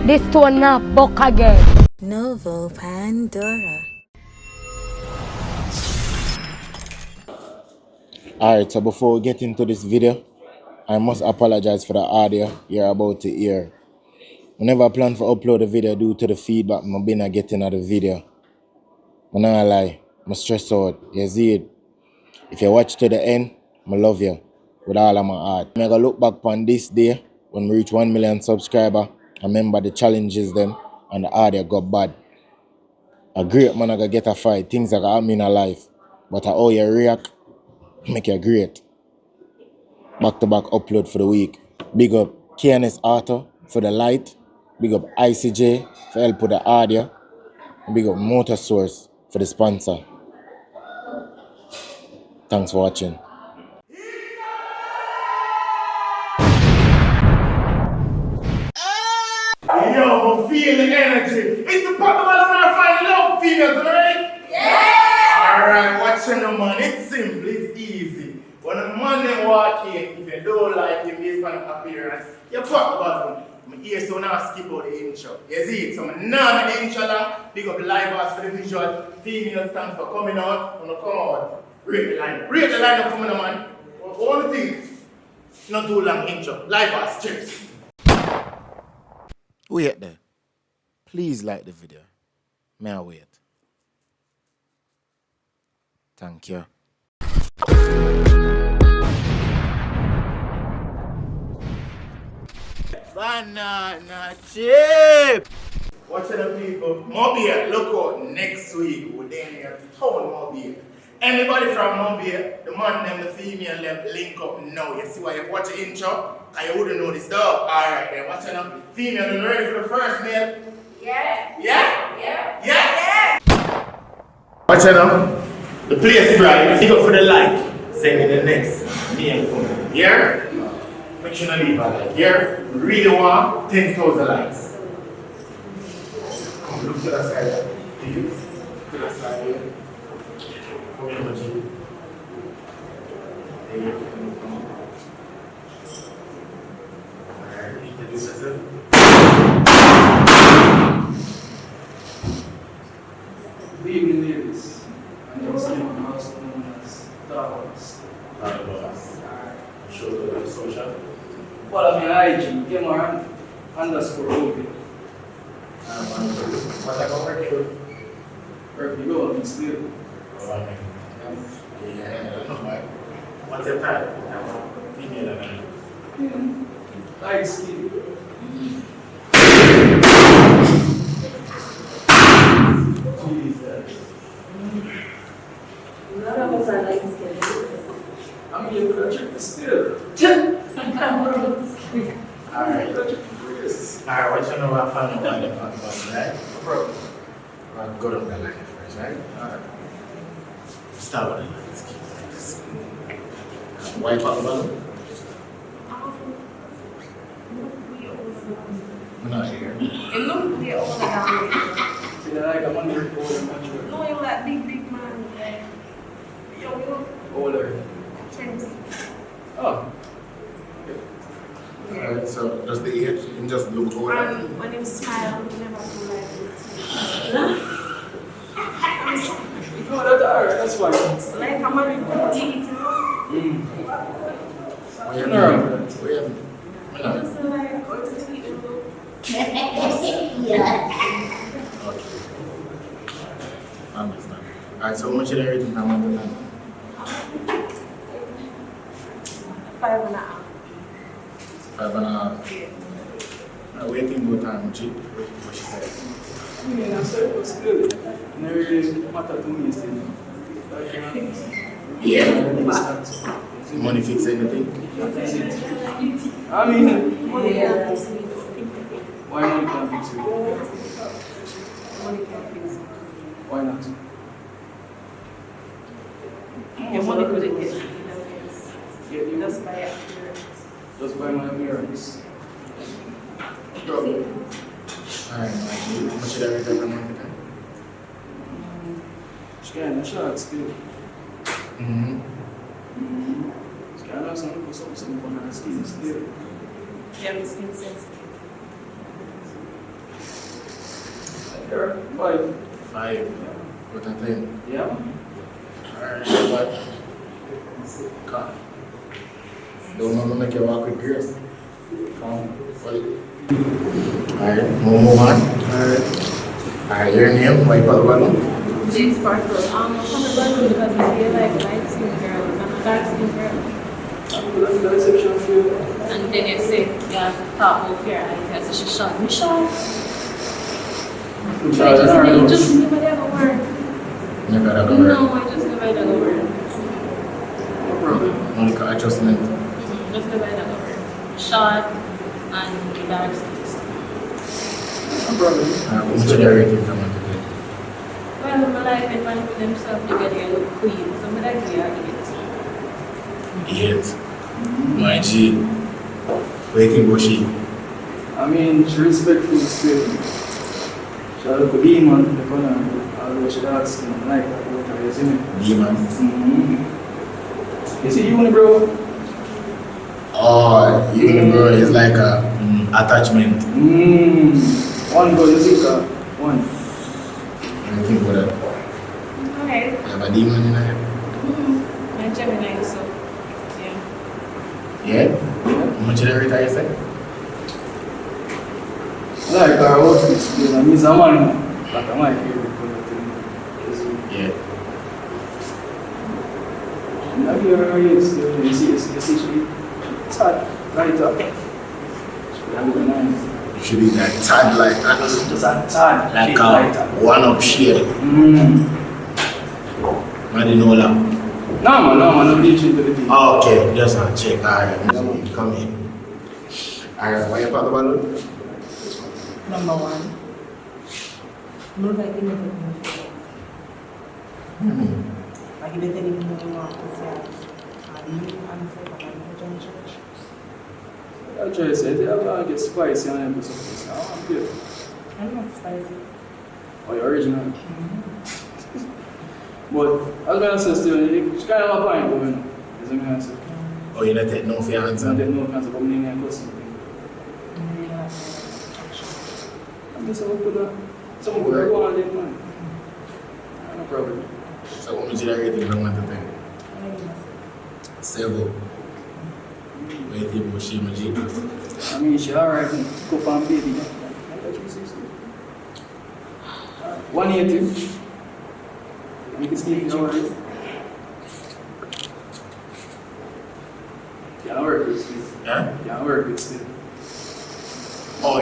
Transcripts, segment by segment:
This one now, buck again. Novo Pandora. Alright, so before we get into this video, I must apologize for the audio you're about to hear. I never planned to upload a video due to the feedback I've been getting of the video. I'm not gonna lie, I'm stressed out. You see it? If you watch to the end, I love you with all of my heart. I'm gonna look back on this day when we reach 1 million subscribers. I remember the challenges then and the audio got bad. A great man gonna get a fight, things that happen in a life. But how you react, make you great. Back-to-back upload for the week. Big up KNS Auto for the light. Big up ICJ for help with the audio. And big up Motor Source for the sponsor. Thanks for watching. Yo, feel the energy. It's the problem when I find love females, alright? Yeah! Alright, watch the man. It's simple, it's easy. When a man then walk in, if you don't like him based on appearance, you talk about him. My ears so now skip out the intro. You see it? So I'm not the intro long. Big up the live bars for the visual. Female stands for coming out. When you come out, rate the line. Rate the line up coming on, man. One thing. Not too long intro. Live bars, chips. Wait there. Please like the video. May I wait? Thank you. Banana chip! Watch the people. Mobile, look out next week. We're then here to town Mobile. Anybody from Mobile, the man and the female them link up now. You see why you watch the intro? I wouldn't know this dog. Alright then, watch the female, you ready for the first male? Yeah. Yeah? Yeah. Yeah? Yeah. Watch the place is right. Pick up for the like. Send me the next male for me. Yeah? Make sure you leave a like. Yeah? Really want 10,000 likes. Come look to the side. Please. To the side here. Come here, Maji. There you go. Alright, introduce yourself. Good evening, ladies. I'm Muslim, also known as Dollars. Show the social. Follow me on IG, Gamer underscore Obi. What I go work for? Wherever you go, I'm still. What's your type? Female and male. Light skin. Jesus. None of us are light skinned. I'm here for the trick still. Alright. Alright, what you know about family planning, right? Bro. Right, go down the line first, right? Alright. Start with the lights. Wipe out the bottom? I'm not here. It looks way older than me. See, like I'm under older. No, you're that big man. Yo, you Older. 20. Oh. Alright, so does the age, you can just look older? And when you smile, you never do like it. No, that's alright, that's fine. Like I'm a teeth. Where you No. Where you Just like, go to teeth. Okay. I understand. Alright, so how much did everything come on the line? 5.5. 5.5. Yeah. I'm waiting more time, cheap. What she said. Yeah, I'm sorry, but still. And everything matter to me still. Yeah. Money fix anything? I mean, Yeah. why money can't fix it? Money can't fix it. Why not? Your money couldn't get it. Get you Just by appearance. just by my appearance. Alright, how much did everything come on the line? She can't shot still. Mm-hmm. She have some on her skin still. Yeah, the skin sensitive. Here, 5. 5. What I think? Yeah. Alright, but God. Don't want to make you walk with grace. Come. Alright, we'll move on. Alright, your name, my brother. James Sparkle. I'm from the balloon because I feel like light skin girl. I'm a dark skin girl. That's the exception for you. And then you say, yeah, top of your eye because she's short. Me short. But I just never done a word. Never had a No, word. I just never done a word. No problem. Monica adjustment. Just never done a word. Short and dark skin. No problem. How much are you rating from one to 10? Well, my life and man with themselves together, you look queen. So I'm like, we are 8. My G. Waiting for she. I mean, she respectful still. She had a good demon in the corner. Although she had skin like that, what are you saying? Demon. You see, you bro? Oh, unibrow is like a attachment. One go, you see, one. I think about that. Okay. You have a demon in there? I'm Gemini, so yeah. Yeah? How much are you rating, you say? Like our outfits, you know, he's a man. Like I might hear it. Yeah. Have you ever heard it? You see, it's hard, right up. That would be nice. You should be like tad like that. Just a tad. Like right a one-up shade. I didn't know that. No, man, I'm bleaching to the teeth. Oh, okay, just a check. Alright, come in. Alright, why you part the balloon? Number 1. Look like you never been like you better even know you want to say, and you answer for my church. I'll try to say, I'll get spicy and then put something. I'm good. I'm not spicy. Oh, your original. But I was going to say still, it's kind of a point, but you know. Is what I'm going to say. Oh, you don't take no for your I answer? don't take no offense, but I'm going to cuss something. I'm just going to put some good one on it, man. No problem. So what would you rate from 1 to 10? 7. Waiting for she, my G. I mean, she alright, go for baby. 180. You can sleep in your words. Can't work with still. Huh? Can't work with still. Oh,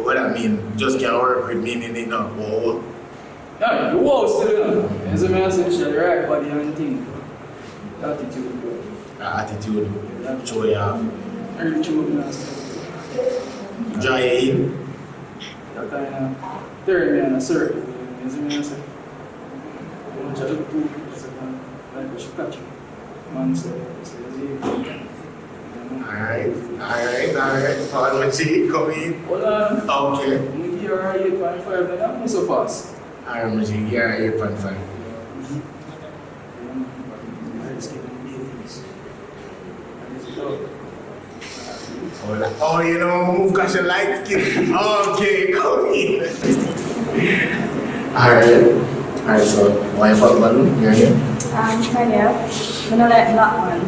what I mean, just can't work with meaning it not. Oh, Yeah, the wall still, you know. As a man said, she had the right body and thing. Attitude, bro. attitude, show you have. Early children and stuff. Dry in. That kind of third me on a circle. You see what I'm saying? I'm trying to do like a scratch. Man said, Alright. Follow my cheek, come in. hold on. Okay. You're 8.5, then I'm not so fast. Alright, my cheek, you're 8.5. Oh, you know, move because you light skin. Okay, come in. Alright, so why you fuck balloon? You're here? Kind of. I'm gonna let that one.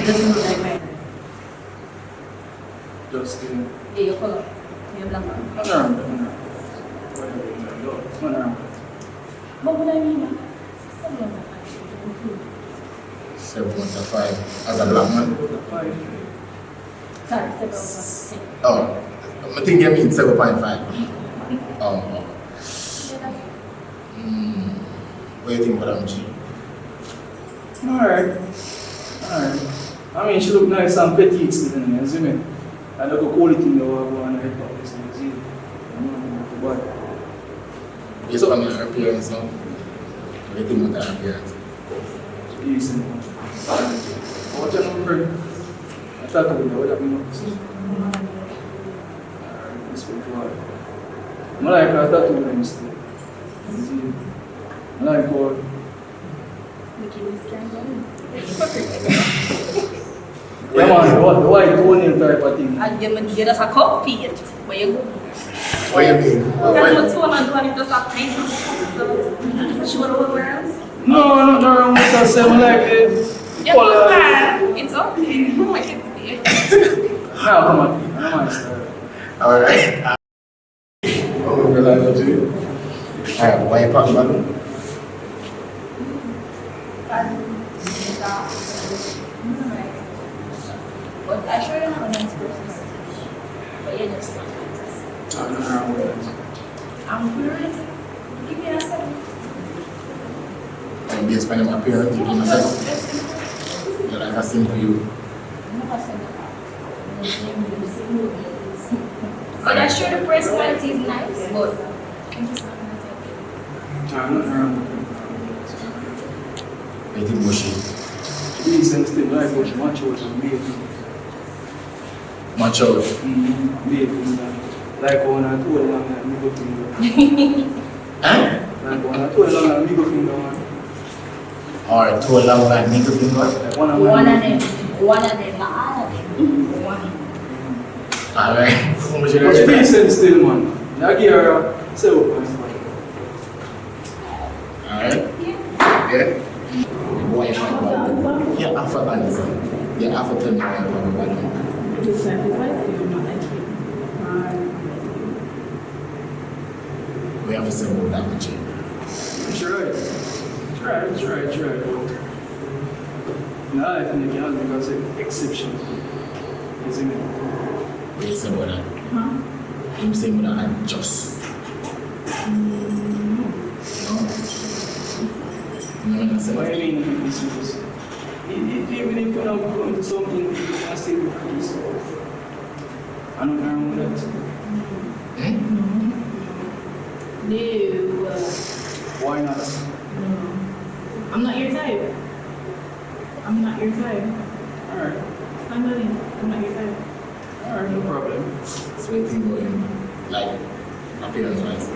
It doesn't look like mine. Just Yeah, your color. Your black one. But what I mean, 7.5 as a black man. sorry, 7. Oh, I think you mean 7.5. Oh. What do you think about MG? Alright. I mean, she look nice and petite still, you see me? I don't go quality in the world and I hip hop, you see? But Based on her appearance now, what do you think about her appearance? easy. What's your number? I thought I would have been up. Alright, this one to her. I like her tattoo them still. You see? I like her. Yeah, man, the white toenail type of thing. And get us a copy it. Where you go? What you mean? That's what I'm doing. Just a paint. So, show where else? No, nothing wrong with that. Same like it. Yeah, but man, it's okay. I can see it. Now, come on. I'm on style. Alright. Oh, we're like to do. Alright, why you pop the balloon? But I sure don't have a nice person. But you're just not Nothing wrong with that. I'm curious. Give me a second. I'm based on my appearance. Give me a second. You're like a simple you. But I sure the personality is nice, but I'm just not gonna Nothing wrong with I think bushy. that. These things still like what you want to make. Match out. Like when I told them I'm middle finger. Huh? Like when I told them I'm middle finger, man. Alright, too long like nigga finger. Like one of One my of them, not all of them. One. Alright. How much you But like? decent still, man. I give her 7.5. Alright. Yeah. Boy, you have a balloon. Yeah, half a balloon. Yeah, half a 10 minutes of a balloon. We have to say about that much. Try. No, I think you can because it's exception. Isn't it? What you say about that? I'm saying about that just. No, no, What I mean with this is, even if you're not going to something, you can still be pleased. I don't know with that. No. Why not? I'm not your type. I'm not your type. Alright, I'm not your type. alright, no problem. So you think about him, like, appearance wise.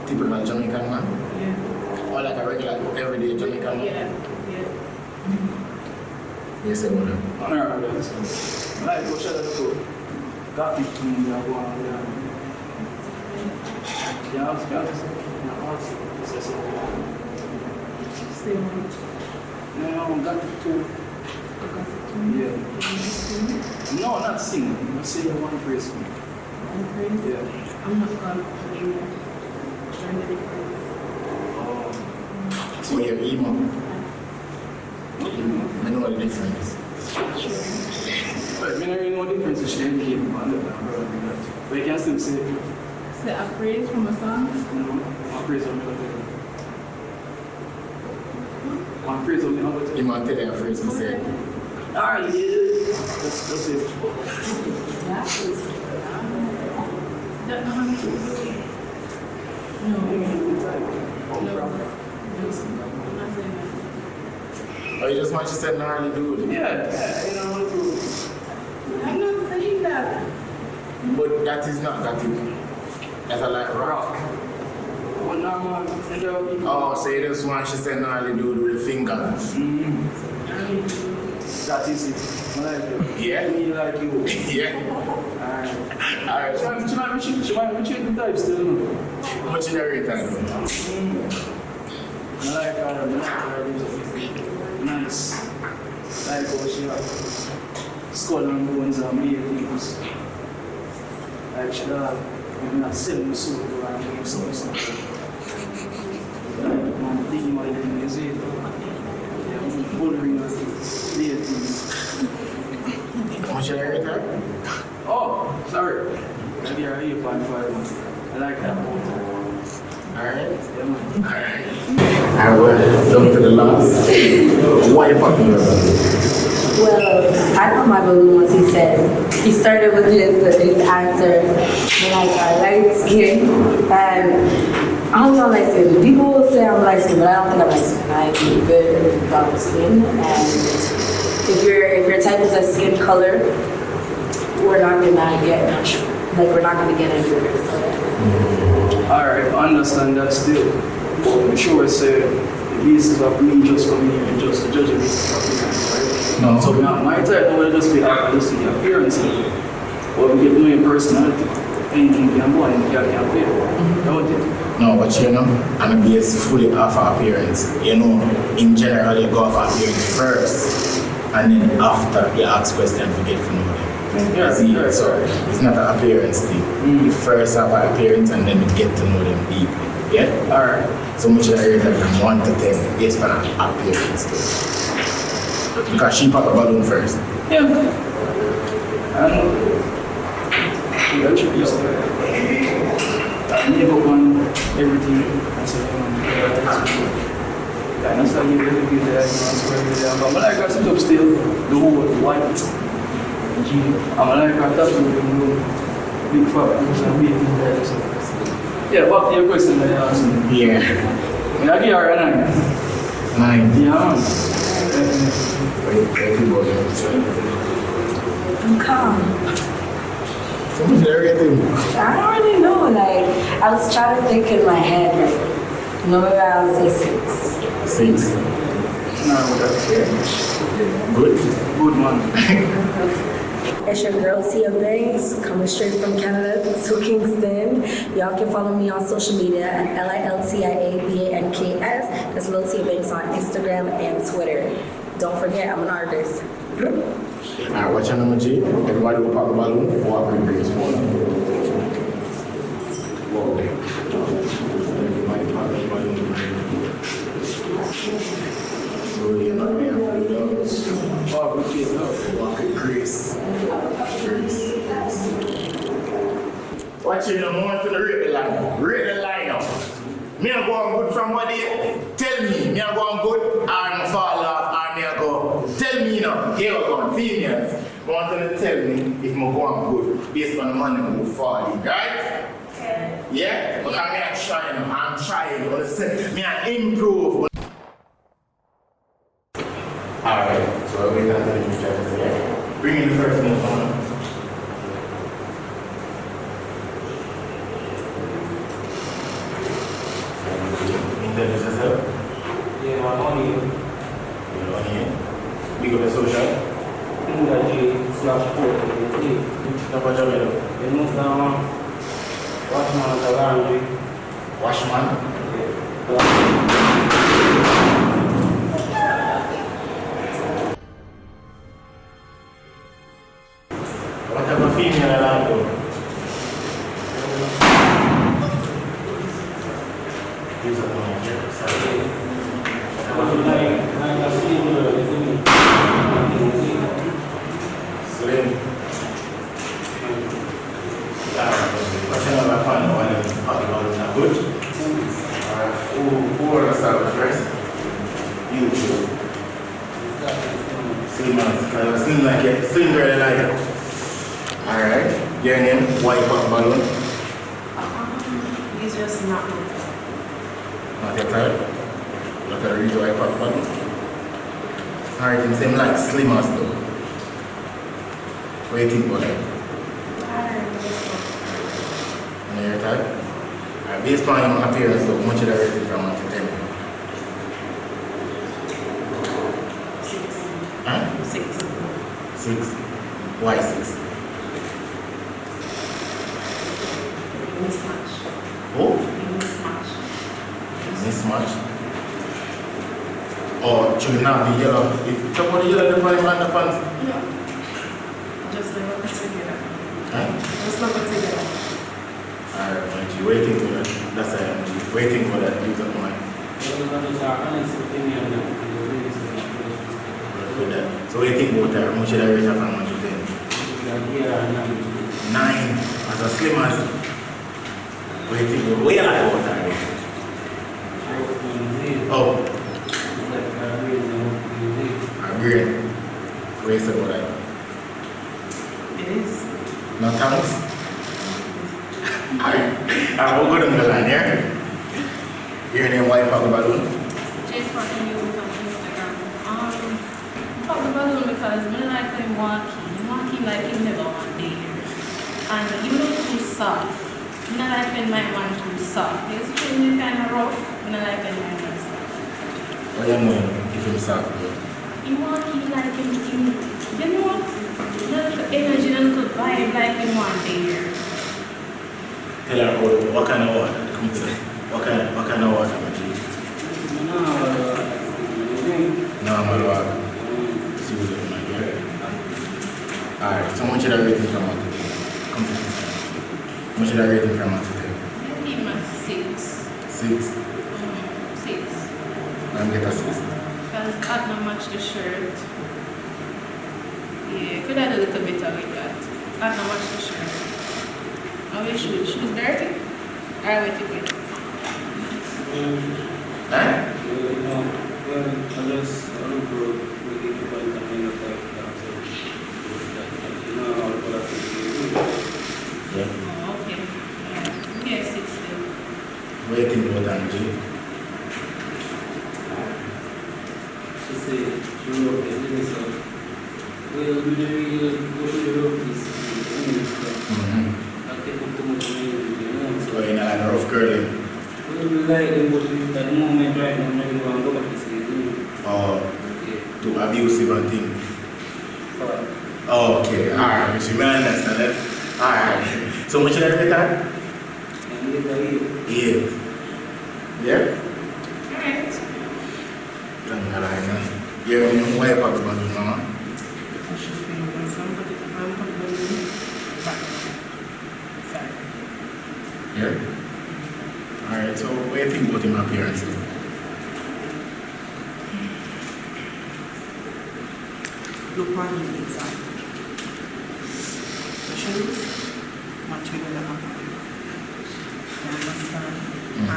Typical Jamaican man? Yeah. Or like a regular, everyday Jamaican man? Yeah. Yes, I would. Alright, like, go shut up, go. Got me to me, I go on there. Yeah, Say what? no, got it too. Yeah. No, not sing. I'm saying one phrase. I'm crazy. Yeah. I'm not gonna trying to be crazy. So you're emo. I know the difference. But I don't really know the difference between the game and the but you can still say it. Say a phrase from a song? One phrase of the one phrase of the other. You might tell you a phrase to say. Alright, that's it. Don't know how to do it. No. I'm not saying that. Or you just want to say gnarly dude. Yeah, you know, I'm not saying that. But that is not that it. That's a like rock. what normal Oh, so you just want to say gnarly dude with the finger. That is it. I like you. Yeah? Me like you. Yeah. Alright. She might change the type still. No? How much in every time? I like her. Nice. Like how she has skull and bones and made things. Like she have even a silver suit and something. Like man, thing my thing is it. Yeah, bullring her things. How much in every time? Oh, sorry. I give her 8.5. I like that. Alright. Yeah, man. Alright. I will jump to the last. What are you talking about? Well, I know my balloon once he said, he started with his answer, like light skin, and I'm not light skin. People will say I'm light skin, but I don't think I'm light skin. I'm good brown skin, and if your type is a skin color, we're not gonna get natural. like we're not gonna get anywhere. So Alright, I understand that still. But I'm sure it's the basis of me just for me and just the judging appearance, right? No. So my type will just be after just the appearance of it. But we get knowing personality. Anything can go and you can play. Don't it? No, but you know, and base fully off of appearance. You know, in general, you go off appearance first, and then after you ask questions to get to know them. Yeah, See, right, so right. it's not an appearance thing. You first have an appearance and then you get to know them deeply. Yeah? Alright. So much I rate that from 1 to 10 based on an appearance thing. Because she popped a balloon first. Yeah. And you should just make up on everything. And so, that's how you really be there. But I got sit up still, the whole white. I'm like a tattoo, big fat, and big there. So. Yeah, back to your question that you asked me. Yeah. I give her a 9. 9. Yeah, man. I'm calm. So much I rate him. I don't really know. Like I was trying to think in my head. Like maybe I would say 6. 6. No, that's Good. good, man. It's your girl Tia Banks, coming straight from Canada to Kingston. Y'all can follow me on social media at LILTIABANKS. That's Lil Tia Banks on Instagram and Twitter. Don't forget, I'm an artist. Alright, what's your number, G? Everybody will pop the balloon. Walk with Grace for them. Whoa. Everybody pop the balloon. So you're not there for the dogs. Walk with kids, no. Walk with Grace. Grace. Watch you know more to the rate the line. Rate the line up. Me I go on good from what day? Tell me. Me I go on good or I fall off or me I go. Tell me now. Here we go. Females. I want you to tell me if I go on good based on the money I go fall in, right? Yeah? Because me I try now. I'm trying. You understand? Me I improve. Alright, so we're going to do the chapter today. Bring in the first one on. Introduce yourself. Yeah, I'm on you. You're on here. We go to social. /4. Number Jamaica. You move down. Washman the laundry. Washman. What type of female I like? Use a one here. Sorry. Slim. What's another fun one? Not good. Who want to start with first? You two. Slim like it. Slim girl like it. Alright. Your name? White pop balloon. He's just not my Not your type? Not a real white pop balloon? Alright, you seem like slim as though. What do you think about that? And your type? Alright, based on your appearance, so much of the rating from 1 to 10? 6. Huh? 6. 6. Why 6? Mismatch. Oh? Mismatch. Mismatch? Or should not be yellow? If you want the yellow, the pants? No. Just never put together. Huh? Just never put together. Alright, you waiting for that. That's it. Waiting for that. Use up mine. With that. So what do you think about that? How much should I rate her from 1 to 10? 9. As a slim as. What do you think about? What do you like about that? Oh. Great. What do you say about that? It is. No thanks? Alright, we'll go down the line here. Your name, why you pop the balloon? Just fucking you on Instagram. Pop the balloon because I like him walking. Walking like he never want to be here. And you don't too soft. I don't like when my man too soft. It's really kind of rough. I don't like when my man soft. What do you mean if it's soft? You want him like him, you know, the energy and the vibe like him want to hear. Tell her what kind of water? Come to that. What kind of water, my G? Normal water. See what's up, my girl. Alright, so much of that rating from 1 to 10. Come to this. Much of that rating from 1 to 10. I give him a 6. 6. 6. I'm get a 6. Because I don't match the shirt. Yeah, could I do a little bit of it that? I don't match the shirt. How we shoes? Shoes dirty? Alright, wait a minute. Huh? Yeah. Oh, okay. Yeah, 6 still. What do you think about that, G? She said, she wrote it, so well, we really go to the office. I take up too much money, So you're not like a rough girl? we like them, but at the moment right now, I'm not going to go back to see you. Or Okay. too abusive and things? But Okay, alright, she may understand that. Alright. So much of that rate that? and later, 8. Yeah? Alright. Don't lie, man. Yeah, when you wipe out the balloon, mama. I should be doing somebody. I'm complaining. Sorry. Yeah? Alright, so what do you think about him appearance? Look on the inside. The shoes, match me with the upper. You understand? And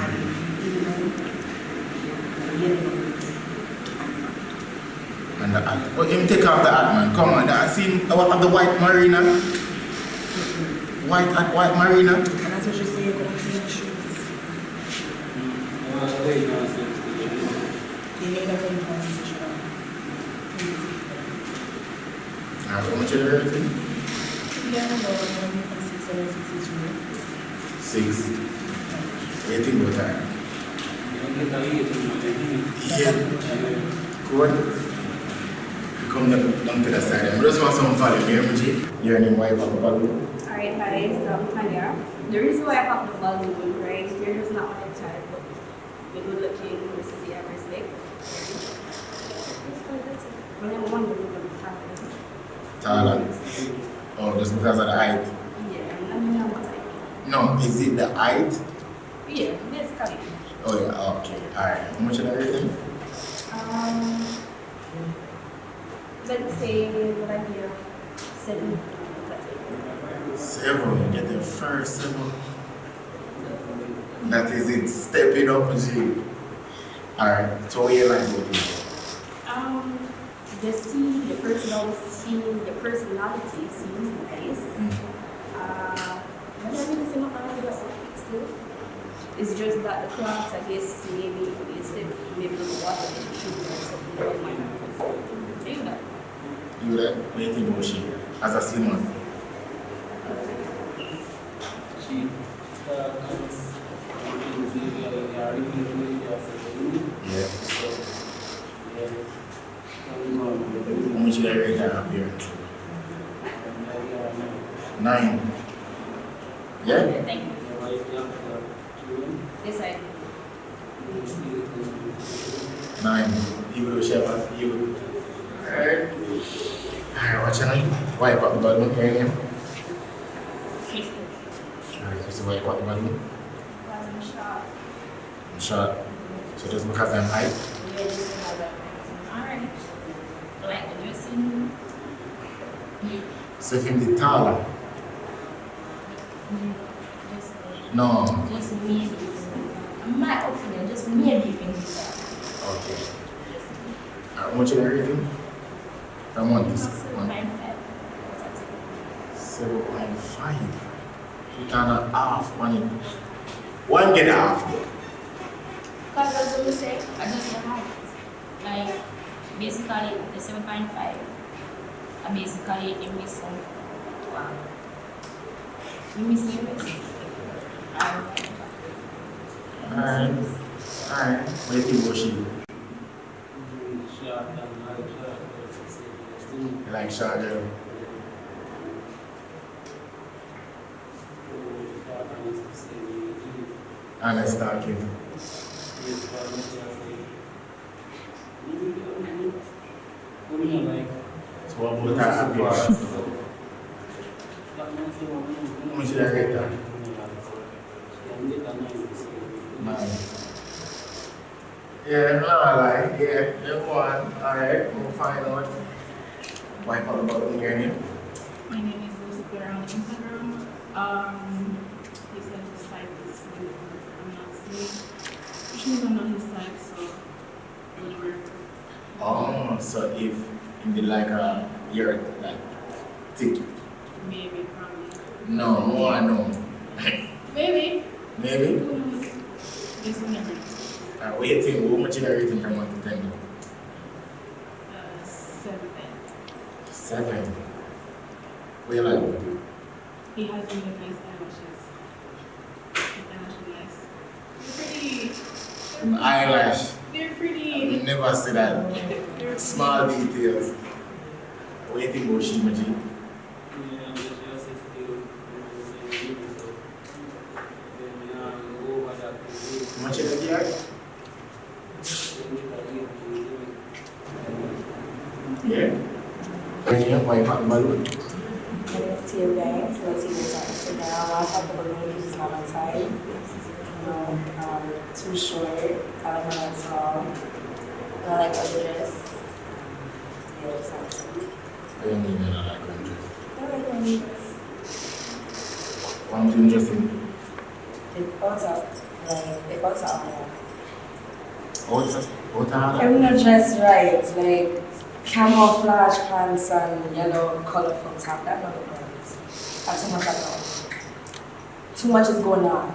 yellow. And the hat. But him take off the hat, man. Come on, I seen what of the white marina? White hat, white marina? And that's what you say, you're going to clean shoes. You need a very position. Alright, how much is everything? Yeah, no, 6 or 6 is 6. What do you think about that? Yeah. Good. You come down to the side. I just want some value here, Muji. You're in wife of the balloon. Alright, guys, Tanya. The reason why I have the balloon, right? You're just not one type, but the good looking versus the average leg. When I'm wondering what the type is. Taller. Oh, just because of the height. Yeah, I mean, I'm type. No, is it the height? Yeah, basically. Oh yeah, okay. Alright. How much is everything? Let's say what I hear 7. 7. You get the first 7. That is it. Stepping up, G. Alright. So what you like about it? Just see the personality seems nice. But I really say not all the outfits too. It's just that the clothes, I guess, maybe instead maybe the water should or something that might not do that. You that? What do you think about she? As a seaman? she comes Yeah. so, yeah. How much did I rate that appearance? 9. Yeah? Thank you. Yes, I 9. You will share you. Alright. Alright, what's your name? Wipe up the balloon area. Alright, just wipe up the balloon. Short. So just because I'm height. Alright. Like the dressing. So if him the taller. No. Just maybe. My opinion, just maybe you can do that. Okay. How much is everything? I want this. 7.5. You can half on it. One get half though. Because as you say, I just don't like it. Like, basically, the 7.5, I basically give me some, wow. Let me see this. Alright. What do you think about she? You like short girl? Honest talking. So what about her appearance? How much did I rate that? 9. Yeah, no, like, yeah, you one. Alright, we'll find out. Why not about your name? My name is Lucifer on Instagram. He said his site is good. I'm not seeing. Usually I'm on his site, so it would work. Oh, so if you did like your like ticket. Maybe, probably. No, more I know. Maybe. Maybe? Who knows? This will never know. Waiting, how much you rating from 1 to 10? 7. 7. What you like? He has really nice eyelashes. His eyelashes nice. They're pretty. Eyelash. They're I pretty. will never say that. They're Small details. What you think about she, Maji? How much you like here? Yeah. Bring your wife at the balloon. Let's see you guys. Let's see what's on. So now I'll have the balloon, which is not outside. You know, too short. I don't know that's tall. I like the dress. Yeah, just not too. I don't mean I like one dress. I like the dress. One thing interesting. They bought out. Outer? I'm not dressed right. Like camouflage pants and yellow colorful top. That's not right. That's too much at all. Too much is going on.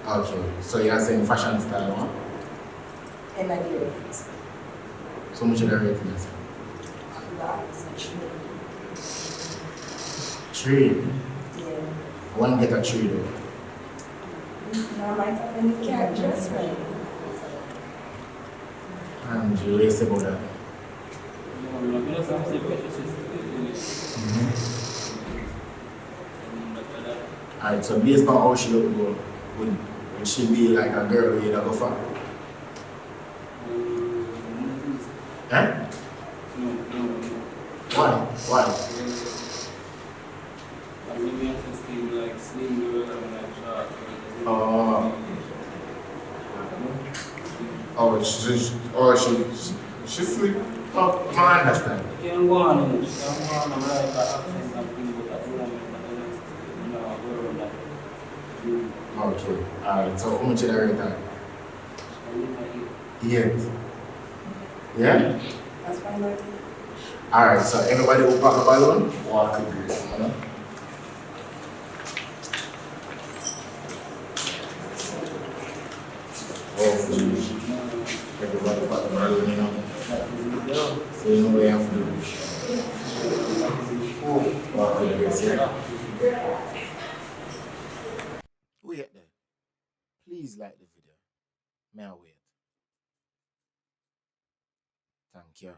Okay. So you're saying fashion style, huh? And I do it. So much of the rating is? That's a true. 3. Yeah. I want to get a 3 though. Now my time you can't dress right. And you race about that. Alright, so based on how she look, would she be like a girl you'd go for? Eh? Why? She sleep. Oh, I understand. Okay. Alright, so how much did I rate that? 8. Yeah? That's fine, like. Alright, so everybody who pop a balloon, walk with grace, you know? Everybody pop a balloon, you know? So you know what you have to do. Walk with grace, yeah? Wait there. Please like the video. May I wait? Thank you.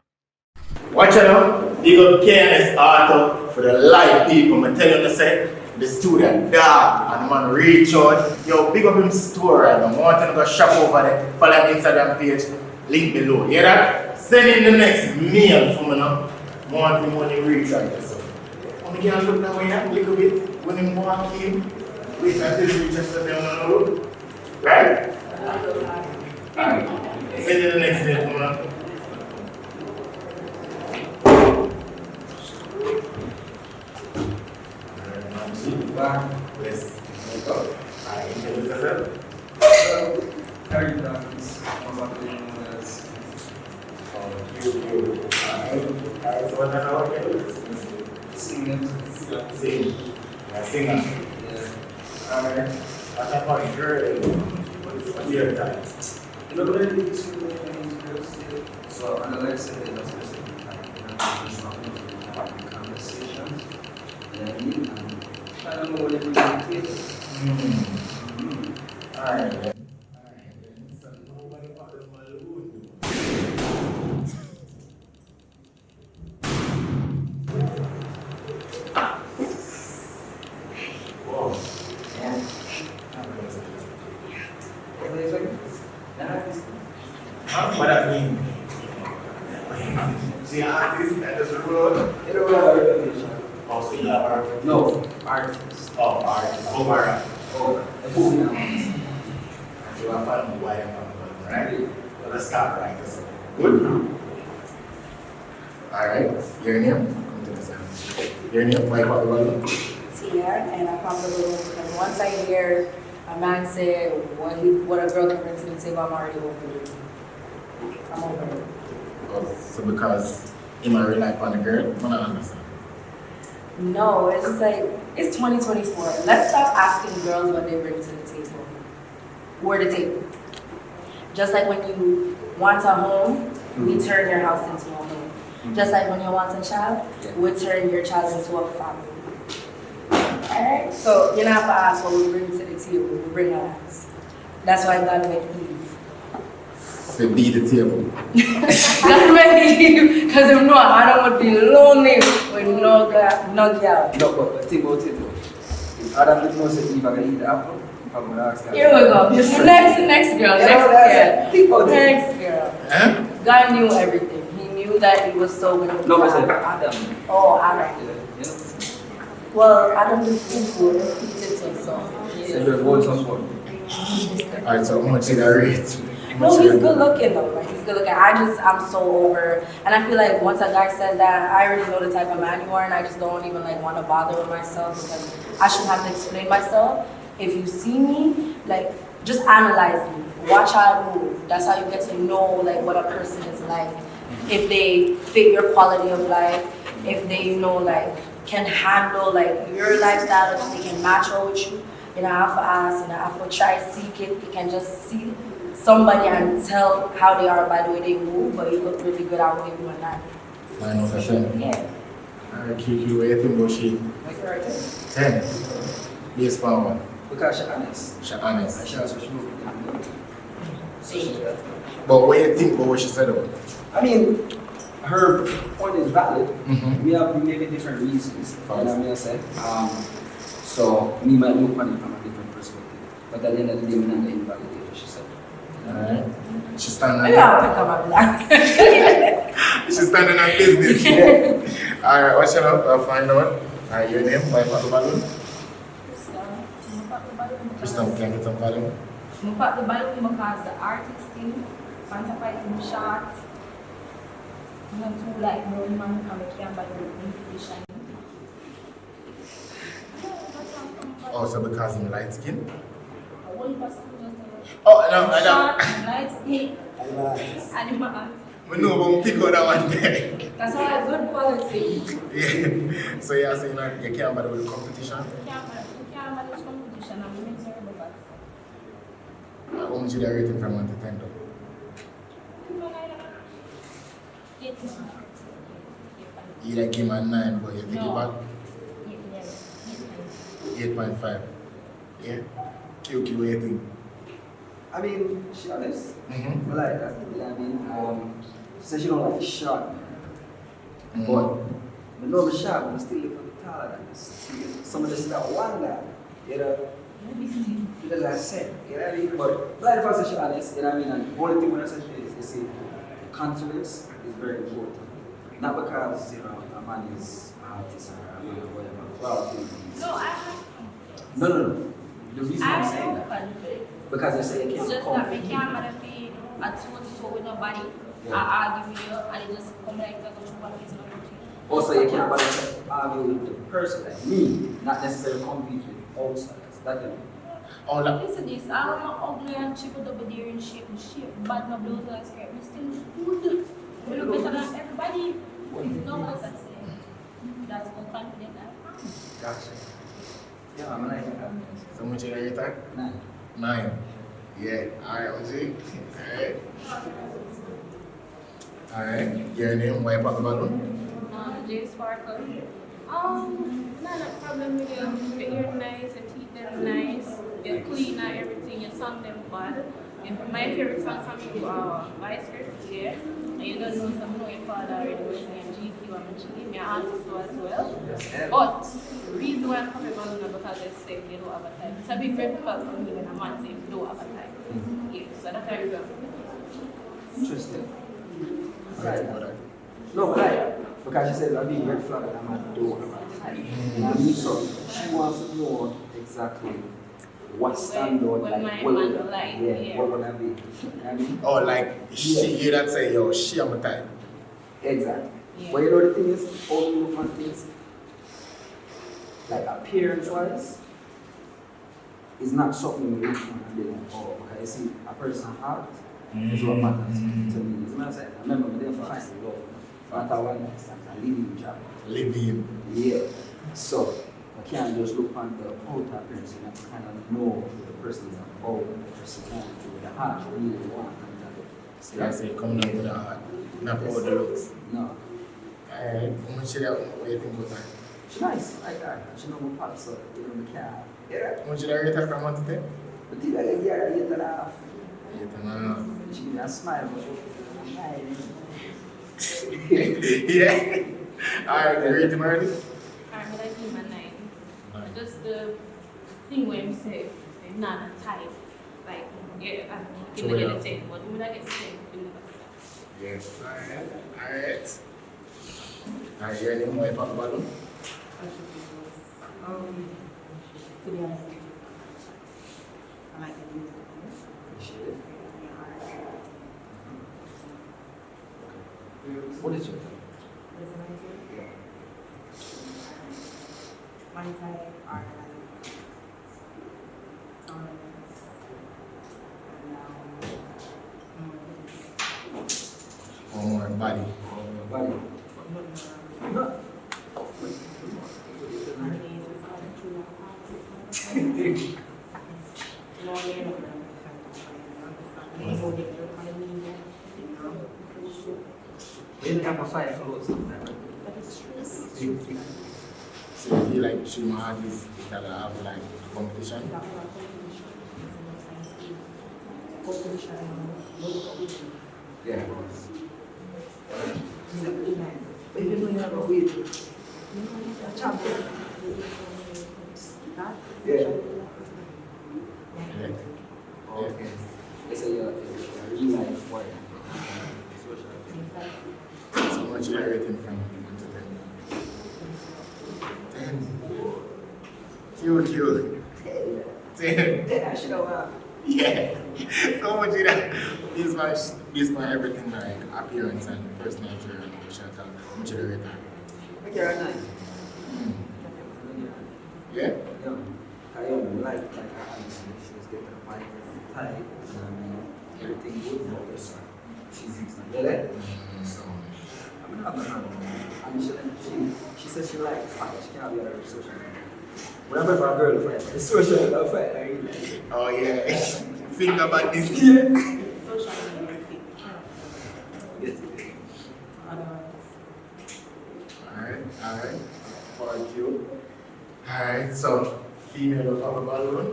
Watch out, big up KNS Auto for the live people. I'm telling you, say the student dog and the man reach out. Yo, big up him store right now. I want to go shop over there. Follow him Instagram page, link below. Hear that? Send in the next meal for me now. I want him when he reach out there. So, when you can look that way a little bit, when he walk in, wait until he reaches the road. Right? Alright. Send in the next meal for me now. Yes. Go. Introduce yourself. Carry dance, Alright, so what does our work do? singing. Sing. You're a singer. Yeah. Alright. What about girl? What's your type? So, and like I said, that's just like conversations. I don't know what it is. Alright. What that mean? See, artist, that is the road. Oh, so you have art? No, artist. Oh, artist. Over. Oh, So I found the white and purple, right? Well, let's start right. So, good. Alright, your name? Come to the side. Your name? Why pop the balloon? Tia, and I pop the balloon because once I hear a man say what a girl can bring to the table, I'm already over it. I'm over it. Oh, so because he might rely upon the girl? I don't understand. No, it's just like, it's 2024. Let's stop asking girls what they bring to the table. Where the table. Just like when you want a home, we turn your house into a home. Just like when you want a child, we turn your child into a family. Alright? So you don't have to ask what we bring to the table, we bring our hands. That's why God made Eve. So be the table. God made Eve, because if not, Adam would be lonely with no girl. No, but think about it though. If Adam didn't know that Eve are going to eat the apple, I would ask her. Here we go. Next girl. Think about it. Next girl. Huh? God knew everything. He knew that he was so good. No, but I said Adam. Oh, Adam. Yeah. Well, Adam did food. He did some stuff. So you're going some Alright, so how much did I rate? No, he's good looking though. Like he's good looking. I'm so over. And I feel like once a guy says that, I already know the type of man you are, and I just don't even like want to bother with myself because I shouldn't have to explain myself. If you see me, like just analyze me. Watch how I move. That's how you get to know like what a person is like. If they fit your quality of life, if they, you know, like can handle like your lifestyle, if they can match up with you. You know, I have to ask, you know, I have to try to seek it. You can just see somebody and tell how they are by the way they move, but you look really good out there doing that. 9 out of 10. Yeah. Alright, Kiki, what do you think about she? Make her right there. 10. Base power. Because she's honest. She's honest. And she also should move. But what do you think about what she said about? I mean, her point is valid. Mm-hmm. We have maybe different reasons. You know what I mean? I say. So we might look on it from a different perspective. But at the end of the day, we're not going to invalidate what she said. Alright. She's standing Maybe on I'll pick up my black. She's standing on business. Yeah. Alright, what's your name? I'll find out. Alright, your name? Why pop the balloon? Krista, can I get some balloon? I pop the balloon because the artist thing, Fanta fighting shot. I'm not too like brown man and I can't buy the shine. Oh, so because I'm light skin? Oh, Oh, no, I don't. shot, light skin, animal. We know about pick out that one there. That's why I good quality. Yeah. So you're saying that you can't bother with the competition? You can't manage competition and women's are about that. How much did I rate him from 1 to 10 though? You like him at 9, but you take it back? 8.5. Yeah. QQ, what do you think? I mean, she honest. Mm-hmm. I like that. You know what I mean? She said she don't like short. Mm-hmm. But the no short, but still look taller than this. Some of this stuff wonder. You know? Because I said, you know what I mean? But like if I say she honest, you know what I mean? And the only thing when I say is, you see, confidence is very important. Not because, you know, a man is an artist or a man or whatever. Well, No, I have. no. The reason I'm saying that. Confidence. Because they say you It's can't just that we can't manage a toe with nobody. I argue with you and it just come like that. Also, you can't argue with the person like me, not necessarily compete with outsiders. That you know. Oh, that. Listen this, I'm not ugly and cheap with over there in shape, but my blouse and skirt, we still good. We look better than everybody. No one that's saying. That's how confident I am. Gotcha. Yeah, I'm like that. So much did I rate that? 9. 9. Yeah. Alright, what's it? Alright. Alright. Your name? Why pop the balloon? J Sparkle. Not a problem with your ear nice, your teeth them nice, you clean and everything, your song them bad. My favorite song from you are Vice Grip, yeah. And you don't know some know your father already was named GQ and Chili, my artist as well. But the reason why I'm coming about is because they say they don't have a time. It's a big red flag for me when a man says they don't have a time. Yeah, so that's how you go. Interesting. Right. No, but because she says a big red flag and a man don't have a time. So she wants to know exactly what stand out, when like, my man like, yeah. what would that be? You know what I mean? Oh, like, she, you that say, yo, she am a type. Exactly. Yeah. But you know the thing is, all you look at things, like appearance-wise, is not something we look at and be like, oh, because you see, a person's heart is what matters to me. You know what I'm saying? I remember me there for fine, yo, for that one next time, I leave him job. Leave him. Yeah. So, I can't just look on the outer appearance, you have to kind of know who the person is about, the personality, the heart really want. So that's it, coming out with the heart, not all the looks. No. Alright, how much you what do you think about that? She's nice, like that. She know my pop, so you know, the car. Yeah. How much you rate her from 1 to 10? But think I get there, 8.5. 8.5. She give me a smile, but Yeah. Alright, you rate him already? I'm gonna give him a 9. Just the thing where you say, they're not a type. Like, yeah, I'm going to get a 10, but when I get a 10, Yes. Alright. Alright, you ready? More pop ballon? To be honest, I like the music. what is your My type are like, One more body. body? You have a 5 floors. So you feel like she might that have like competition? Yeah. But you don't have a weight. Yeah. Okay. It's a real life warrior. So much you rating from 1 to 10? 10. Cute. 10. Yeah, I should have. Yeah. So much you that. This my everything like appearance and personality and shut up. How much you rate her? Okay, right now. Yeah? Yeah. I like honestly, she's getting a mic tight, everything good about her. She's not really. So, I'm not and she says she likes fat, she can't be a social media. Whenever my girlfriend, it's social media friend, I really like it. Oh yeah. Think about this. Yeah. Yes. Alright. For you. Alright, so female of our balloon.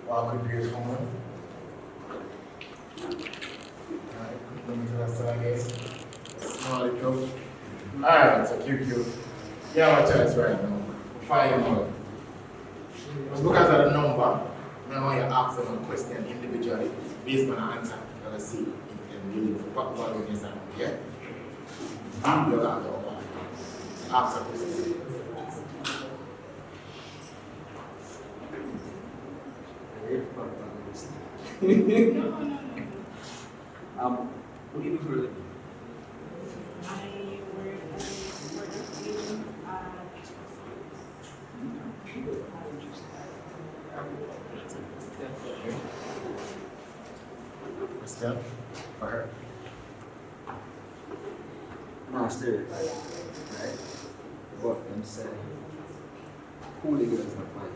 Walk with grace woman. Alright, let me do that side guys. Small little. Alright, so cute. You have a choice right now. 5 more. Just because of the number, I want you to ask them a question individually based on the answer. You're going to see if you really pop balloon is that, yeah? And you're going to ask a question. What do you do for a living? What's that for her? Master, right? But them say, who the girls not find?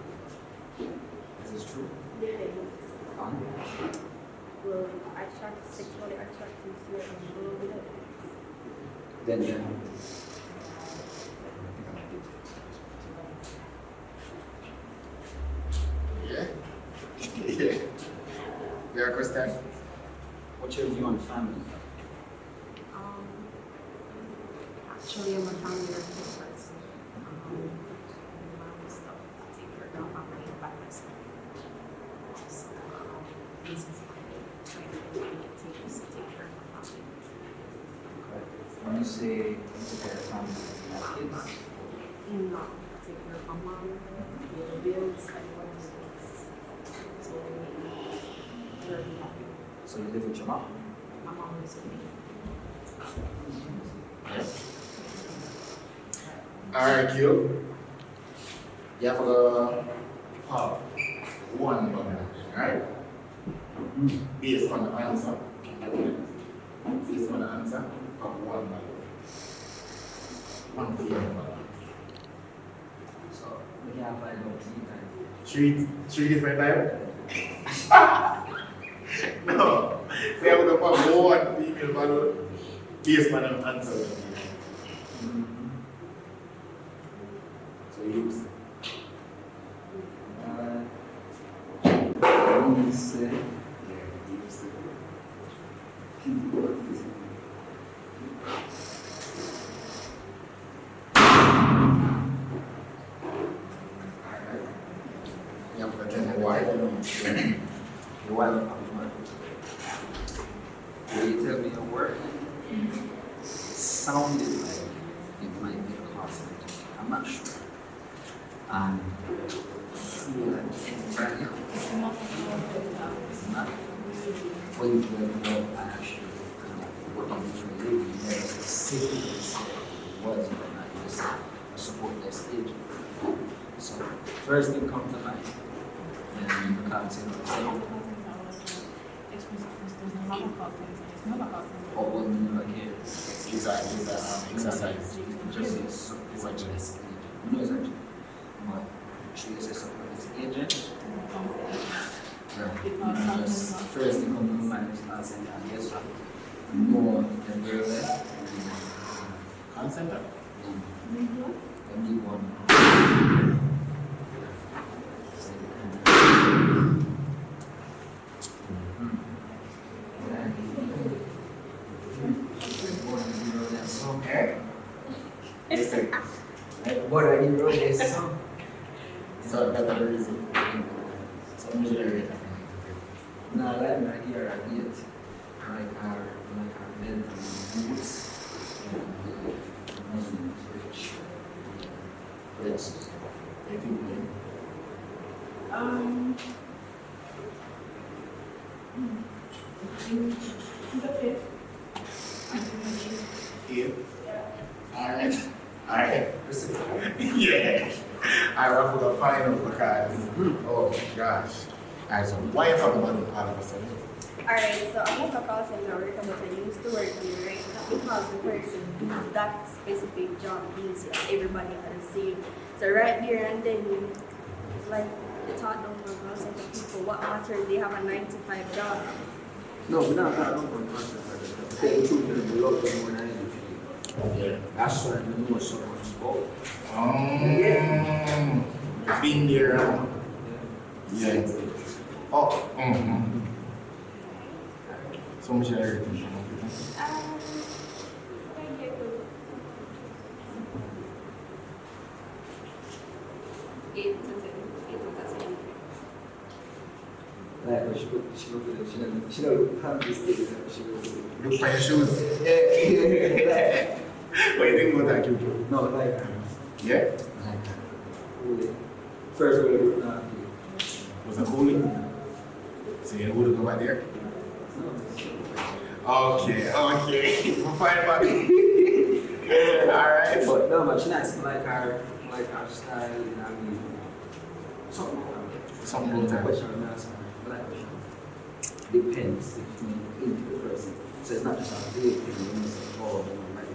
Is this true? Will attract sexually attractive to your Then Yeah. Your question? What's your view on family? Actually, I'm a family-oriented person. Mom stuff, I take care of my family by myself. So, this is my trying to take care of my family. Okay. When you say take care of family, you have kids? No, take care of my mom, pay the bills, and whatever it is. So, I'm very happy. So you live with your mom? My mom lives with me. Alright, Q. You have to pop one button, alright? Based on the answer. Based on the answer, pop one button. One female button. So we can find out 3 times. Three different types? No. So you have to pop one female button based on the answer. So use. Use. Yeah, use. You have to tell me why. Why don't I? Will you tell me your work? Sounded like it might be a class. I'm not sure. And feel like it's not what you do what I actually working for you. You never specifically said was or not. You just said a support their stage. So first thing comes to mind. And you can't say no. Or what you never care. It's exercise. Just say support their stage. You know exactly. But should you say support this agent? Yeah. Just first thing comes to mind is not saying that. Yes, sir. More than girl there. Consent. And you want. Okay. Listen. What are you wrote this song? So that's the reason. So I'm just going No, like my ear I get like our mental boots. Yes. I think It's okay. yeah. Alright. Yeah. I will put a final because oh gosh. Alright, so why you talking about it all of a sudden? Alright, so I'm not a call center worker, but I used to work here, right? Not because the person does that specific job means everybody are the same. So right there and then, like, the taught down for call center people, what matters, they have a 9-to-5 job. No, we're not one person. Tell the truth, we love them more than anything. Yeah. That's why we know so much about. Been there. Yeah. Oh. So much everything. Like, she don't have this thing, she will Look for your shoes. Yeah. What do you think about that, Juju? No, like, Yeah? really. First, we were not. Was it cooling? So you would go back there? Okay. We'll find about it. Alright. But no, but she's nice. Like our style, you know what I mean? Something about that. Question I'm asking, like, depends if you into the person. So it's not just a big thing, you know, say, oh, you know, like,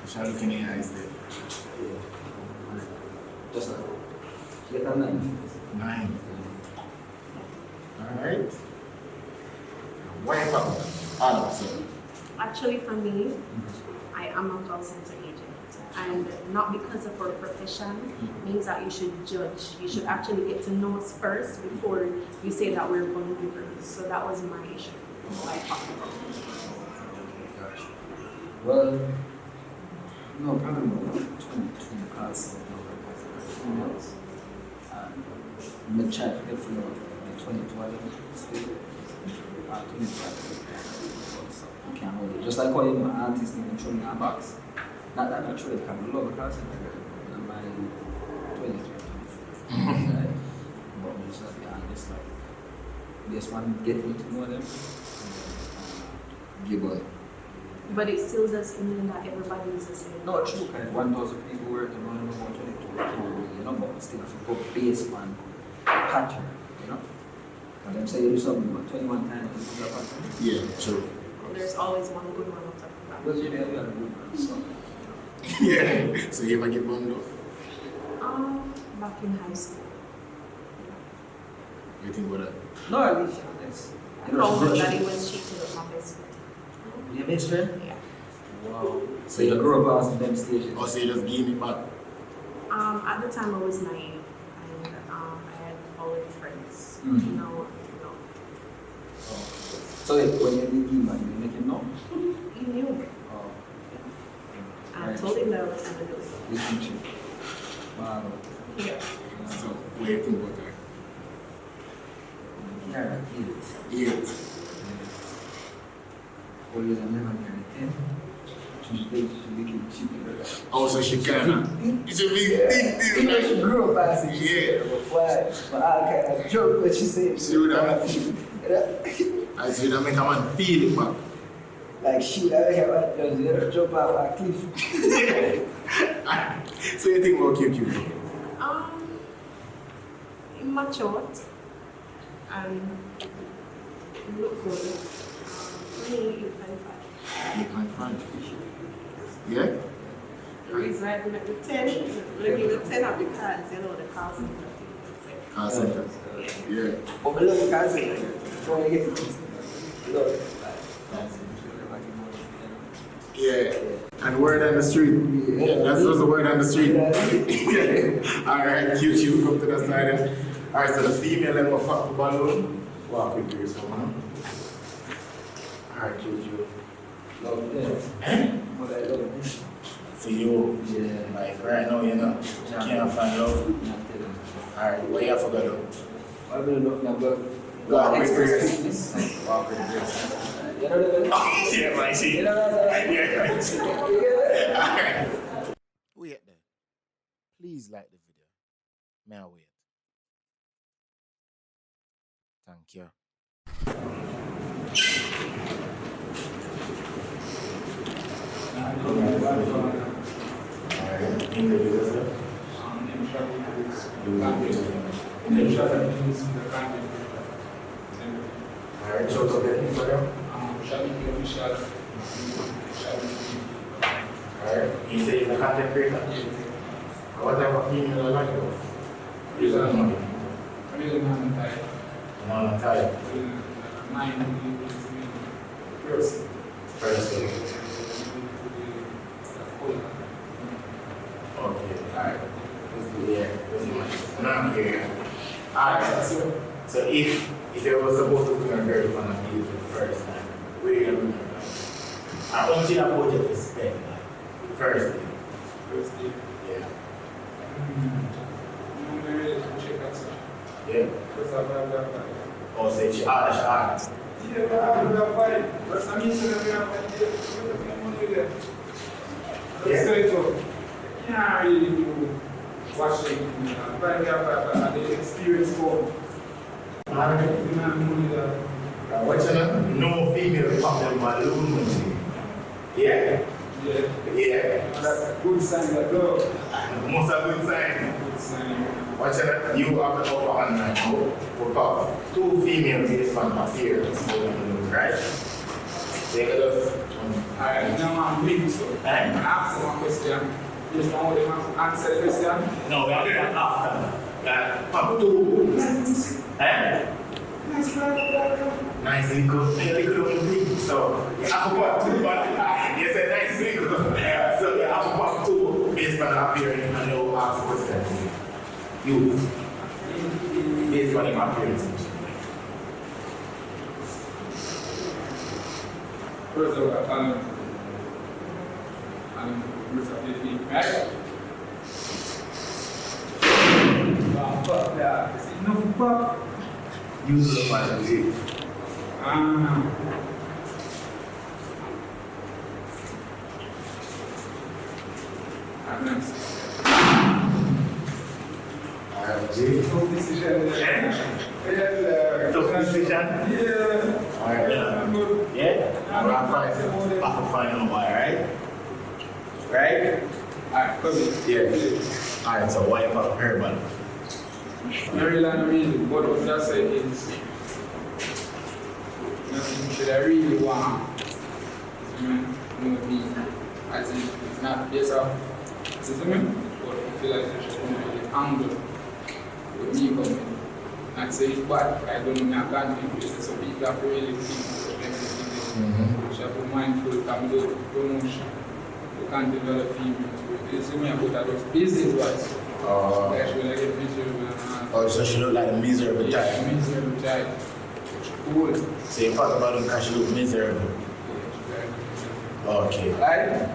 Shall look in the eyes there. yeah. Just like, she get a 9. 9. Alright. Why all of a sudden? Actually, for me, I am a call center agent. And not because of our profession means that you should judge. You should actually get to know us first before you say that we're believers. So that was my issue. What I talked about. Well, no problem with 22 cars females. I'm going to try to get for the 2012 still. 25. You can't hold it. Just like how my artist in the training box. Not that I trade, because I love the class in my 23. Right? But we just have to be honest, like, this one getting to know them. Give up. But it still doesn't mean that everybody is the same. No, true. Kind of 1,000 people work and only about 22 you know, but we still have to go based on pattern, you know? And them say you do something about 21 times, you do that pattern. Yeah, true. There's always one good one on top of that. Because you know, we are a good one, so. Yeah. So you ever get bummed up? Back in high school. What do you think about that? No, I mean, yes. I found that it was cheating with my best friend. Your best friend? Yeah. Wow. So you grew up on them stages? Or so you just gave it back? At the time I was naive and I had followed friends. Mm-hmm. You know. So when you did him, you make him know? He knew. Oh. I told him that I was going to do it. Listen to you. Wow. Yeah. So what do you think about that? Yeah, 8. Always I'm never near 10. She became cheaper. Oh, so she kinda. It's a big deal. You know, she grew up as a Yeah. Why? But I kind of joke what she said. She would have. I said, that make a man feel it back. Like, shoot, I have to jump out a cliff. So you think about QQ? Matured and look good. Me, 8.5. Yeah? the reason I didn't make the 10 is looking the 10 up because, you know, the cars and Car center. Yeah. But I love the car center. Before I get to this, love it. Yeah. And word on the street. Yeah. That's just the word on the street. Yeah. Alright, QQ, come to the side. Alright, so the female then will pop the balloon. Walk with you, so alright, QQ. Love it. But I love it. So you, like right now, you know, you can't find love. Alright, what you forgot to do? I'm going to look now, but Walk with express grace. fitness. Walk with grace. You know what I mean? Oh, yeah, my shit. You know what I mean? Yeah. Alright. Wait there. Please like the video. May I wait? Thank you. Alright, show up there, Instagram. Alright, you say he's a content creator? What type of female I like though? He's a money. Man, type. First. Okay, alright. Let's do that. Now here. Alright, so if you were supposed to bring a girl on a date for the first time, where you gonna bring her? I want you to budget to spend like first day. First day. Yeah. Yeah. Yeah. First I have that vibe. Oh, so if she asked. Yeah, but I have that vibe. First I'm used to that vibe. Yeah. So it's all. Can't really do watching. But I the experience for. Alright. What's your name? No female pop them balloon machine. Yeah. Yeah. Yeah. That's a good sign that girl. Most a good sign. Good sign. What's your name? You have to offer on night for pop. 2 females is from appearance. Right? Take a look. Alright, now I'm big so. I ask them a question. Just want them to answer the question. No, we have to after. Pop 2. Eh? Nice brother. Nice little thing. So you have to pop 2, but you said nice little. So you have to pop 2. based on appearance and you ask questions. Use. Based on appearance. First of all, and responsibility, right? Fuck that. Is it enough fuck? Use the fantasy. Tough decision. Tough decision? Yeah. Alright, yeah? I'm gonna find a final boy, right? Right? Alright, come in. Yeah. Alright, so wipe up her button. Maryland really, what I would just say is nothing should I really want to be as in it's not based off but I feel like there should be the angle with me coming. Not say it's bad, I don't know I can't think so people have to really think of everything. We should be mindful come to promotion. We can't develop people to it. It's me about that was business wise. Oh, so she look like a miserable type. Miserable type. Cool. So you talk about them because she look miserable. Okay. Right?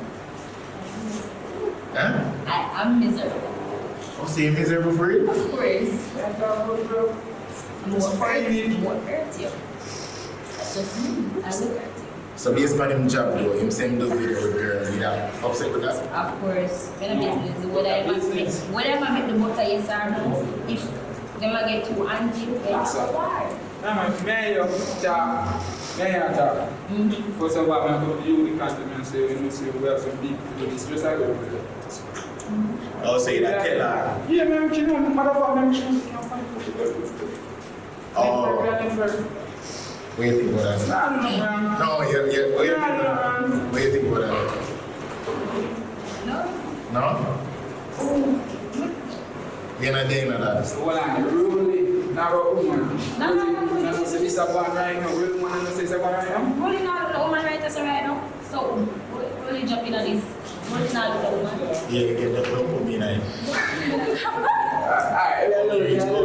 Huh? I'm miserable. Oh, so you're miserable for real? Of course. More fighting. More hurt you. That's just me. I look at you. So based on him job though, him send those videos with girls, you are upset with that? Of course. When I make the whatever make the motor yes or no, if they might get too angry, it's so hard. May I talk? First of all, I'm going to you the country and say, you know, see, we have some people to do this, just like over there. I'll say that, tell her. Yeah, man, you know, motherfucker, I'm sure you can find Oh. What do you think about that? No, what do you think about that? No? You're not doing that? Well, I'm really not a woman. No, say this about right now. Real woman, say this about right now. Really not the woman right right now. So, really jump in on this. Really not the woman. Yeah, get the don't put me in it. Alright, Put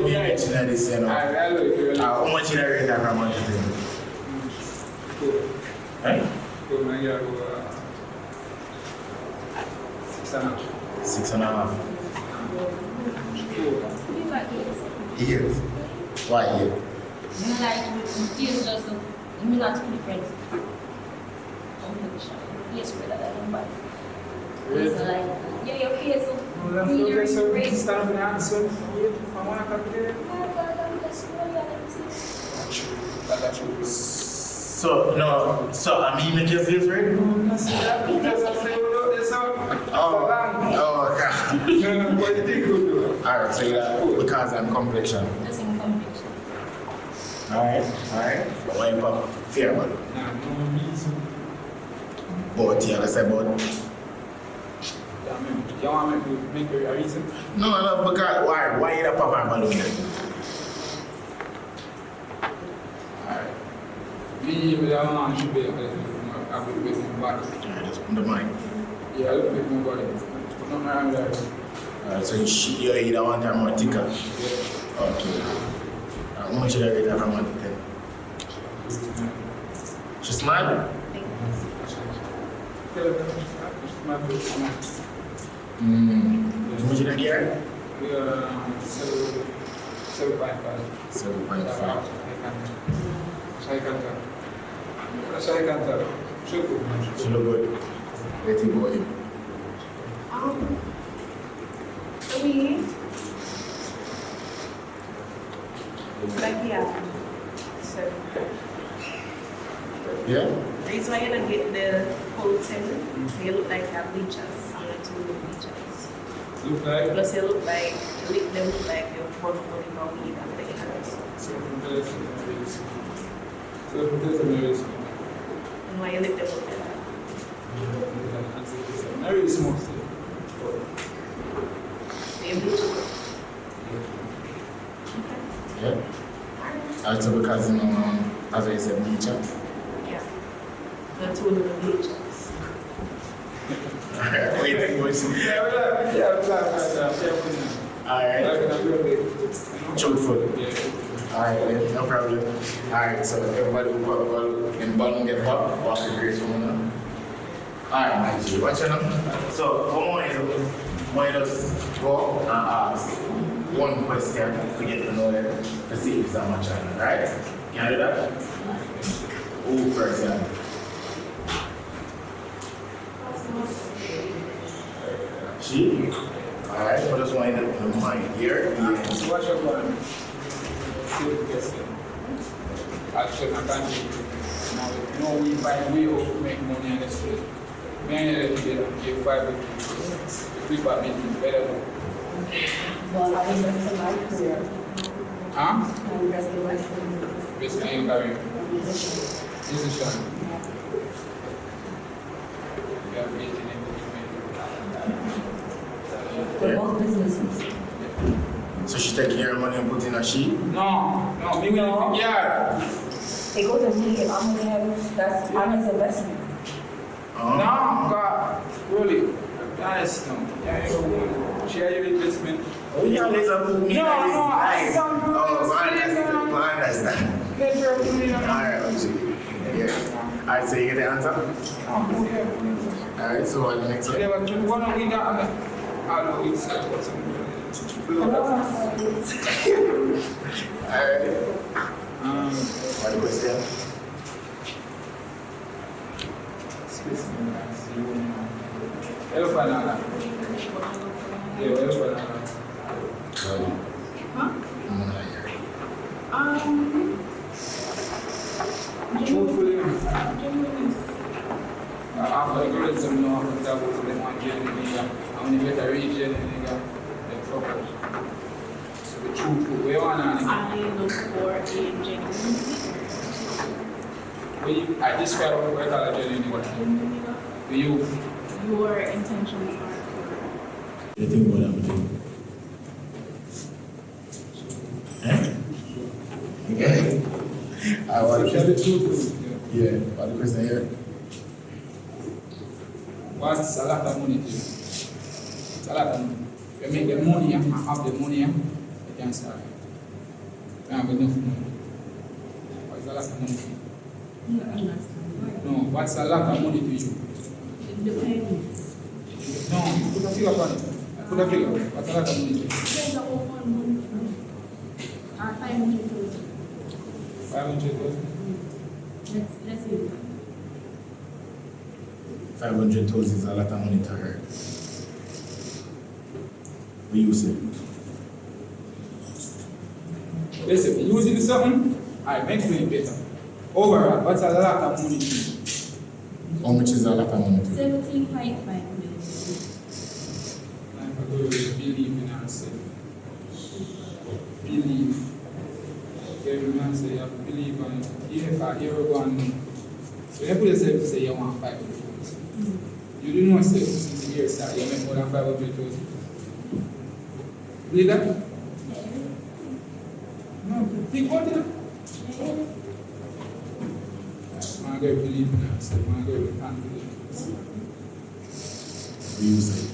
me in it, you know this, you know. How much you rate that from month to thing? Hey? Good, man, yeah, 6.5. 6.5. 8. Why 8? You like, feels just, you not to be friends. Yes, brother, that don't bad. It's like, yeah, your face so really great. Start with the answer. I want to talk to you. So, no, so I mean, make your face red? Because I say, Oh, God. what do you think we'll do? Alright, so that because I'm complexion. Just in complexion. Alright. Wipe up. Fair one. But yeah, let's say about. You want me to make a reason? No, because why you pop my balloon then? Alright. Me, I don't should be able to with my body. Alright, just put the mic. Yeah, I look with my body. No, around there. Alright, so you either one time or thicker? Yeah. Okay. How much should I rate that from 1 to 10? She smile? My first one. How much did I get her? 7.5. 7.5. She look good. What do you think about him? For me, like, yeah. So, Yeah? the reason why you don't get the whole thing, you look like you have bleachers. You like to look bleachers. Look like? Plus, you look like, you look like you're born for the weed and the others. And why you look them up like that? Not really small. Yeah? Also because, as I said, bleacher. Yeah. The two little bleachers. Wait, alright. Truthful. Alright, no problem. Alright, so everybody will go in ballon get pop, walk the grace from now. Alright, nice. What's your name? So, come on, why just go and ask one question to get to know them, to see if it's a match or not, right? Can I do that? Who first, yeah? She? Alright, I just want to know mine here. What's your plan? Actually, I can't now we find a way to make money on this place. Man, you 5 if we buy me better. Well, I invest in my career. Huh? I invest in my career. Based on your career. Musician. You are making We're both businesses. So she take your money and put in a sheet? No, me will yeah. It goes to me if I'm going to have that's honest investment. No, God, really. Nice, no. Yeah, share your investment. Oh, yeah, let's put me No, like this. no, Nice. I don't do Oh, I understand. Alright, yeah. Alright, so you get the answer? Alright, so what the next one? Yeah, but one of we got I don't know, it's like what's Alright. What question? Hello, banana. Yeah, hello, banana. Huh? Truthfully, after the girls don't know how to travel to them on Germany, and when you get a region, they're trouble. So the truthful, where you want to I look for a genuine I describe what I call a genuine to you. Your intentions are You think what I'm doing? Okay. I want to the truth. Yeah, what the question here? What's a lot of money to you? It's a lot of money. You make the money, you have the money, you can start. You have enough money. What's a lot of money to you? No, what's a lot of money to you? No, put a figure on it. Put a figure. What's a lot of money to you? 500,000. let's see. 500,000 is a lot of money to her. We use it. Listen, using something, I make me better. Overall, what's a lot of money to you? How much is a lot of money to you? 17.5 million. I believe in ourselves. Believe. Every man say, I believe in it. Even if I ever go on, so you put yourself to say you want 500,000. You do not say since the year start, you make more than 500,000. Believe that? No, think about it. My girl believe in herself. My girl can't believe in herself. We use it.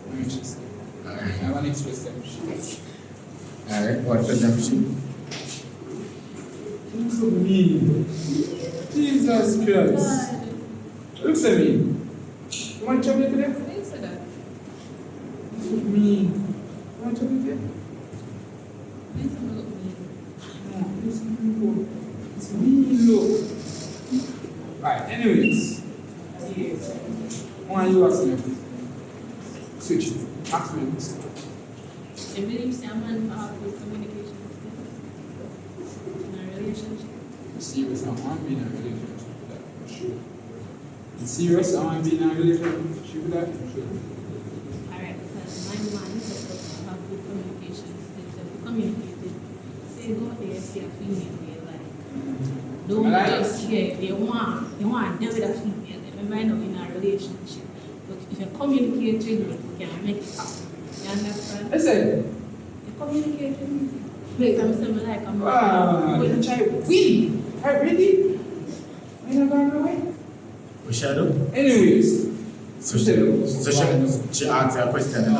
I'm interested. Alright. I want to express them. Alright, what question for you? Look at me. Jesus Christ. Look at me. You want chocolate today? Thanks for that. Look at me. You want chocolate today? Thanks for looking at me. No, it's me. It's me, look. Alright, anyways. Why are you asking me? Switch it. Ask me this. I believe someone with communication in a relationship. Serious, I want to be in a relationship with that, for sure. Serious, I want to be in a relationship with that, for sure. Alright, because my man is supposed to have good communication skills. If you communicated, say go there, see a female there, like don't just hear they want deal with a female. They might not be in a relationship. But if you communicate with me, you can make it happen. You understand? Listen. You communicate with me. Wait, I'm saying like I'm Wow, you try to win. I really? You never run away? We shall do. Anyways. So she asked her a question. You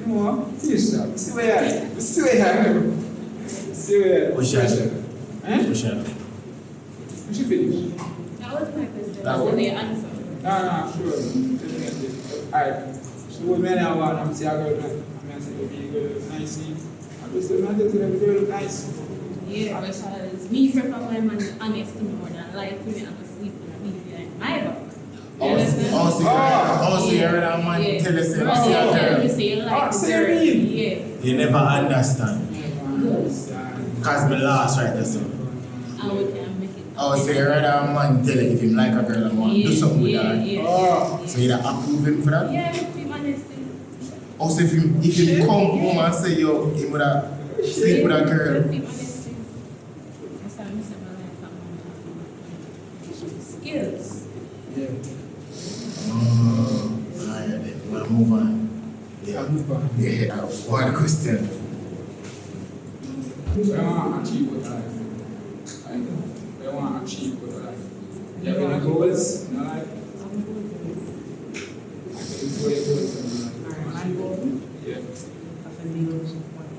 know what? See where I am. We shall do. We shall do. We should finish. That was my question. That So was- they answer. No, sure. Alright. So what man I want, I'm saying, I say, you girl, nice. I'm just saying, I tell you, the girl look nice. Yeah, because me prefer my man honest to me more than lie to me and to sleep in a video behind my back. Also, you heard that man tell us say, see a girl. Yeah. You never understand. Because me lost right there, so. And we can make it. Also, you heard that man tell you if him like a girl and want to do something with her. Yeah. So you approve him for that? Yeah, if we honest. Also, if you come home and say, yo, he would have sleep with a girl. Skills. Yeah. Alright, then we'll move on. Yeah. Yeah, one question. I want to achieve what I like. I want to achieve what I like. You have any goals in your life? I can enjoy your goals in your life. My goal Yeah. is to build what we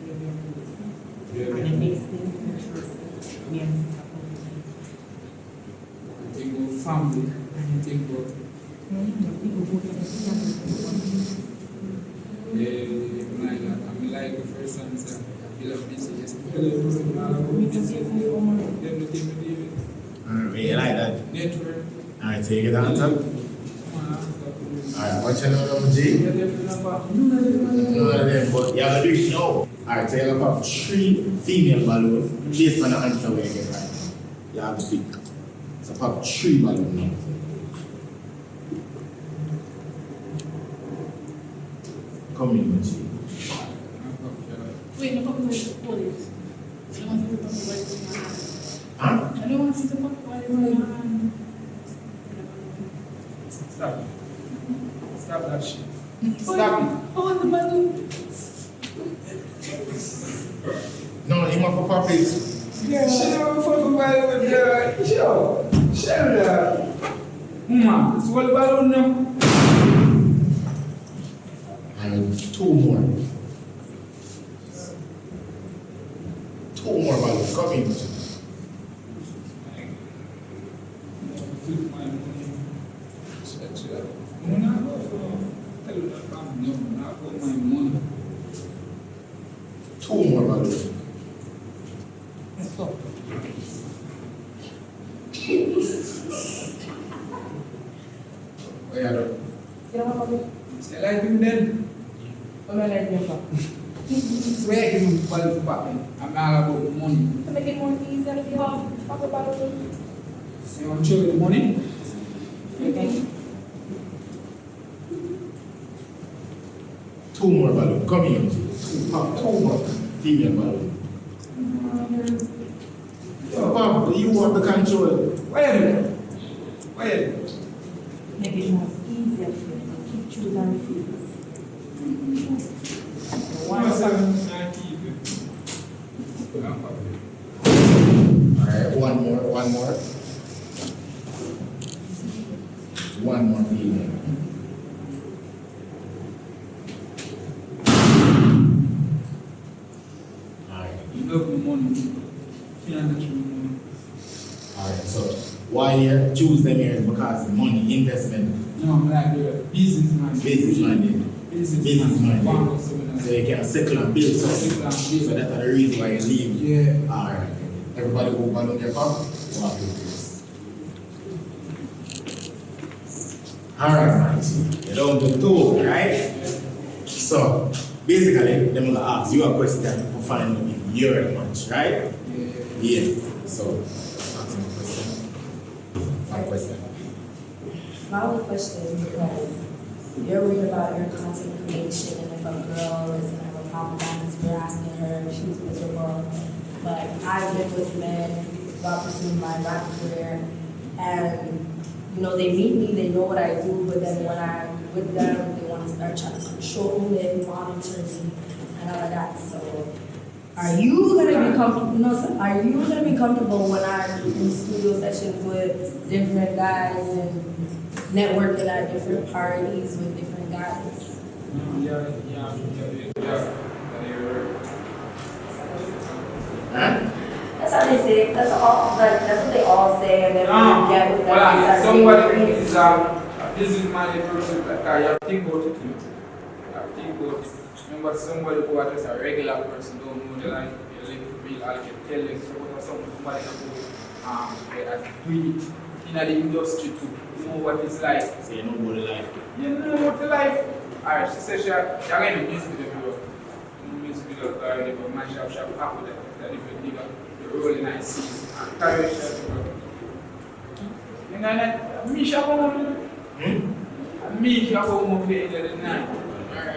Yeah. and the next thing, make sure me and my sister Think about family. Think about I like the first time say I love this. Yes. You like that? Network. Alright, so you get the answer? Alright, what's your number, G? None of them, but you have to do it now. Alright, so you have to pop 3 female balloons based on the answer where you get right. You have to pick. So pop 3 balloons now. Come in, G. Wait, no, come with the police. I don't want to put the in my hand. Huh? I don't want to put the in my hand. Stop it. Stop that shit. Stop it. I want the balloon. No, you want to pop it. Yeah, she never fucking balloon with the show. Shut up. It's what balloon now. And 2 more. 2 more balloons. Come in. Flip my money. Shut up. No, tell you that I'm no, not for my money. 2 more balloons. Let's go. Where are you? You know what, Bobby? Say like him then. I'm not like you, Papa. Swear him balloon for popping. I'm all about money. To make it more easier for you, Papa, balloon. So you want to show you the money? Okay. 2 more balloons. Come in. 2 more female balloons. So, Bob, you want the control. Where? Make it more easier for you to keep choosing fields. Alright, one more. One more female. Alright. You love the money. Financial money. Alright, so why you choose them here is because money, investment, No, I'm like the businessman. business-minded. So you can settle and build something. So that's the reason why you leave. Yeah. Alright. Everybody go balloon their pop. Walk with this. Alright, you don't do 2, right? So basically, they're gonna ask you a question to find out if you're the match, right? Yeah. So ask me a question. My question. My only question is because you're worried about your content creation and if a girl is gonna have a problem with you're asking her if she's miserable. But I've been with men while pursuing my rap career and you know, they meet me, they know what I do, but then when I'm with them, they want to start trying to control me, monitor me, and all of that. So Are you gonna be comfortable? No, sir. Are you gonna be comfortable when I'm in studio sessions with different guys and networking at different parties with different guys? That's how they say. That's all. Like that's what they all say, and then when you get with them, somebody is this is my person that I have to think about it. I have to think about it. Remember, somebody who is just a regular person don't know the life. You live real. I can tell you somebody that do it in the industry too. You know what it's like. So you know what the life. You know what the life. Alright, she said she's going to music video. Music video, but my shop half of that. That if you dig up the really nice scenes. And carry shop. You know that? Me shop home. Me shop home for the night.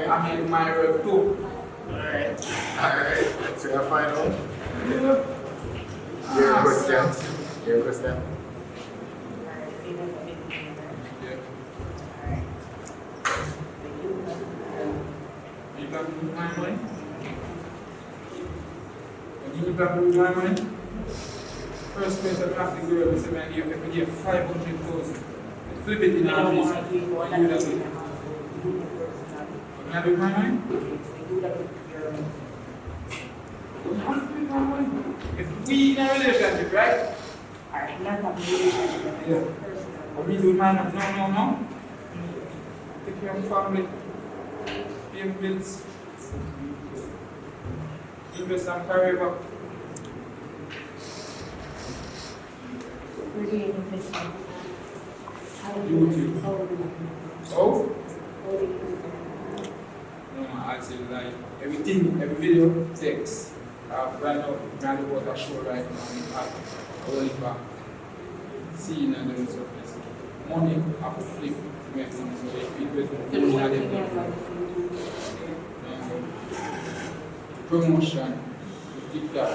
I'm in my rep too. Alright. So you're final? Yeah. Your question? Your question? You can move my money? You can move my money? First question I have to go and say, I give 500,000. Flip it in our business. You do that with Can I do my money? If we in a relationship, right? Alright, not a relationship. Yeah. Are we doing my money? No. Take care of family. Pay bills. Invest and carry back. We're doing investment. So? No, I say like everything, every video takes. Right now, brand about a show right now. I will back. Seeing and the rest of this. Money, I have to flip to make money. So if you invest in money, promotion, TikTok,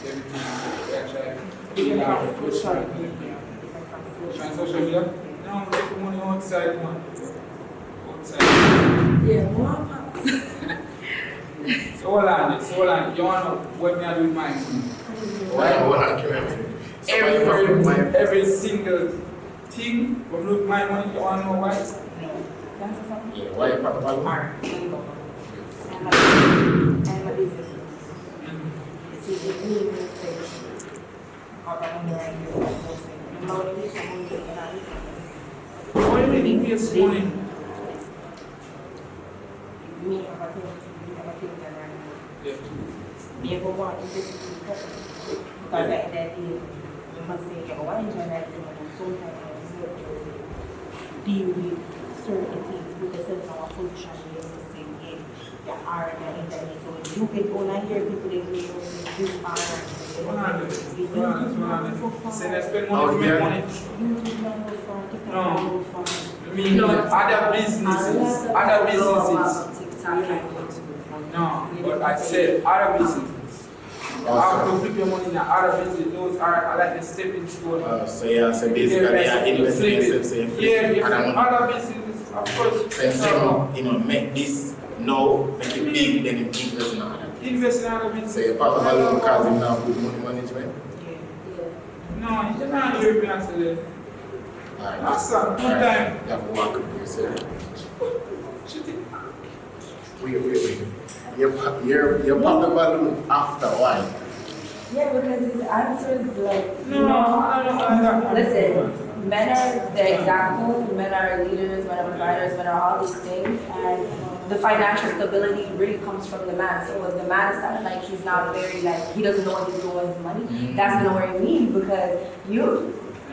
everything. Social media? No, I'm making money outside, man. Outside. Yeah, more. So hold on. You want to know what me I do with my money? Why? Every single thing from look my money, you want to know why? Yeah, why you pop up? I'm a business. See, if me will say, how come you're right here? What do you think is money? Me have a thing around. Yeah. Me go want to visit the person. Because at that day, you must say, why enjoy that thing? Sometimes I work to deal with certain things because of our position. You must say, yeah, you are in the internet. So you can go and hear people that you are. Say they spend money to make money. No. I mean, other businesses. No, but I said other businesses. How to flip your money in other businesses, those are like the stepping stone. So yeah, so basically they are investing in themselves. Yeah, other businesses, of course. So you know, make this now, make it big, then you invest in other. Invest in other businesses. So you pop up a loan because you now good money management? No, you can't hear me actually. Alright, that's good time. You have to walk up here, sir. Wait. You pop the balloon after why? Yeah, because his answer is like, No. Listen, men are the example, men are leaders, men are providers, men are all these things, and the financial stability really comes from the man. So if the man is sounding like he's not very, like, he doesn't know what he's doing with his money, that's gonna worry me because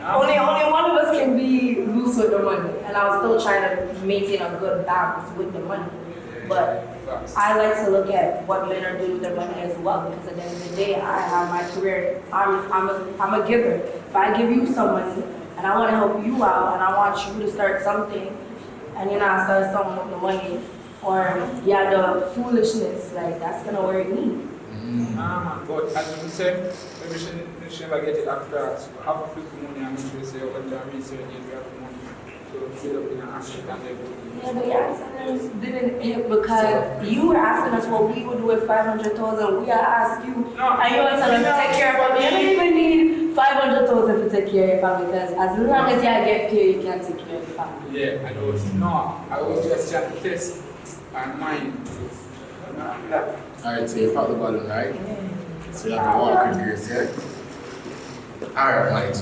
only one of us can be loose with the money, and I was still trying to maintain a good balance with the money. But I like to look at what men are doing with their money as well, because at the end of the day, I have my career. I'm a giver. If I give you some money and I want to help you out and I want you to start something, and you're not starting something with the money, or the foolishness, like that's gonna worry me. But as you said, maybe she never get it after us. You have to put the money and make sure you say, oh, when you research, you have the money. So set up in an African level. Yeah, but your answer didn't hit because you were asking us what we would do with 500,000. We asked you, and you were telling us to take care of family. You don't even need 500,000 to take care of your family because as long as you get paid, you can take care of your family. Yeah, I was just trying to test my mind. Alright, so you pop the ballon, right? So you have to walk with grace, yeah? Alright, my G.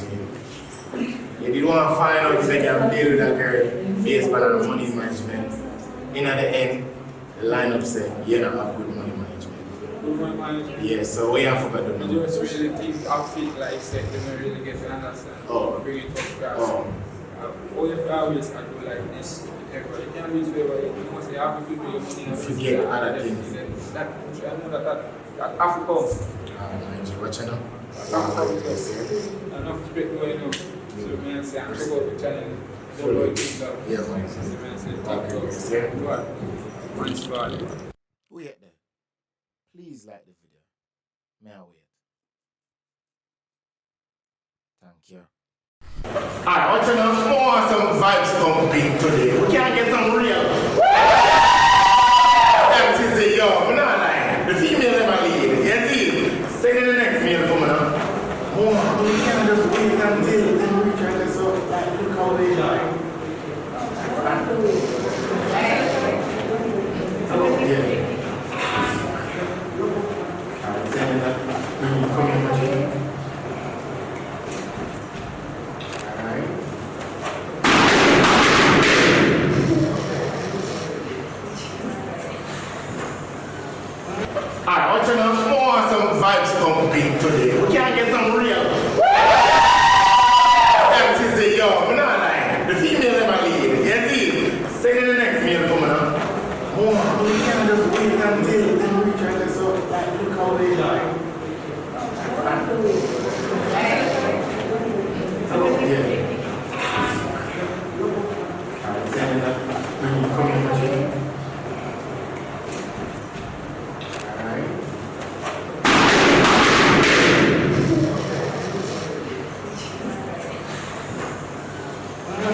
You did want to find out if you can deal with that girl based on her money management. In at the end, the lineup said you don't have good money management. Good money management? Yeah, so what you have to do? You just really think outfit like said, they don't really get to understand. Oh. Bring it up, guys. Oh. All your always I do like this. You can't use whatever you must say, have to do your money. Forget other things. That, I know that have to come. Mind you, what you know? Enough respect going on. So, man, say, I'm check out the channel. Don't worry, yeah, man. Wait there. Please like the video. May I wait? Thank you. Alright, what you know? More some vibes pumping today. We can't get some real. That is a yo. I'm not lying. The female never lead. You see? Say to the next male for me now. Oh, we can't just wait until then we can just like look how they like. Alright, what you know? More some vibes pumping today. We can't get some real. That is a yo. I'm not lying. The female never lead. You see? Say to the next male for me now. Oh, we can't just wait until then we can just like look how they like.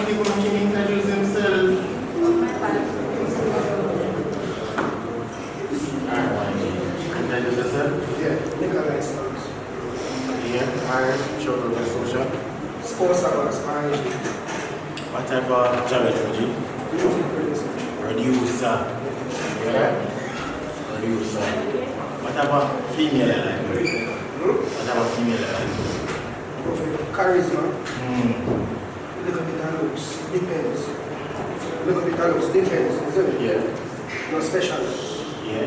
People can introduce themselves. Introduce yourself? Yeah, Nicholas first. Yeah, alright, show the social. Sports hours, What type of job is it? music producer. Producer. Yeah? Producer. What type of female are you? What type of female are you? Charisma. Little bit of looks, depends. Little bit of looks, depends, isn't it? Yeah. No special looks. Yeah?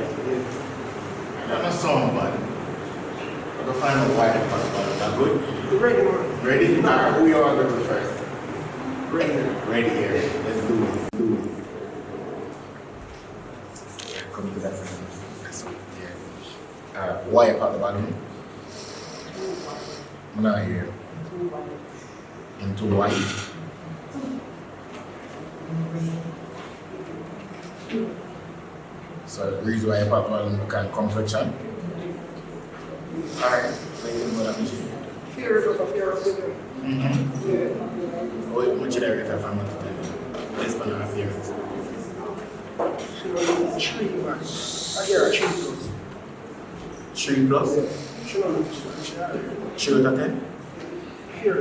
That not sound bad. I can find out why the part about that good. You ready, man? Ready? Alright, who you want to go to first? Ready. Ready here. Let's do it. Yeah, come to that side. That's what, yeah. Alright, why about the bottom? I'm not here. Into white. So the reason why I put one because complexion. Alright, so you know that machine. Fear of living. Yeah. What should I get from it? Based on her appearance. She was 3 months. I get her 3 plus. 3 plus? She don't look so 3 out of 10? Fear.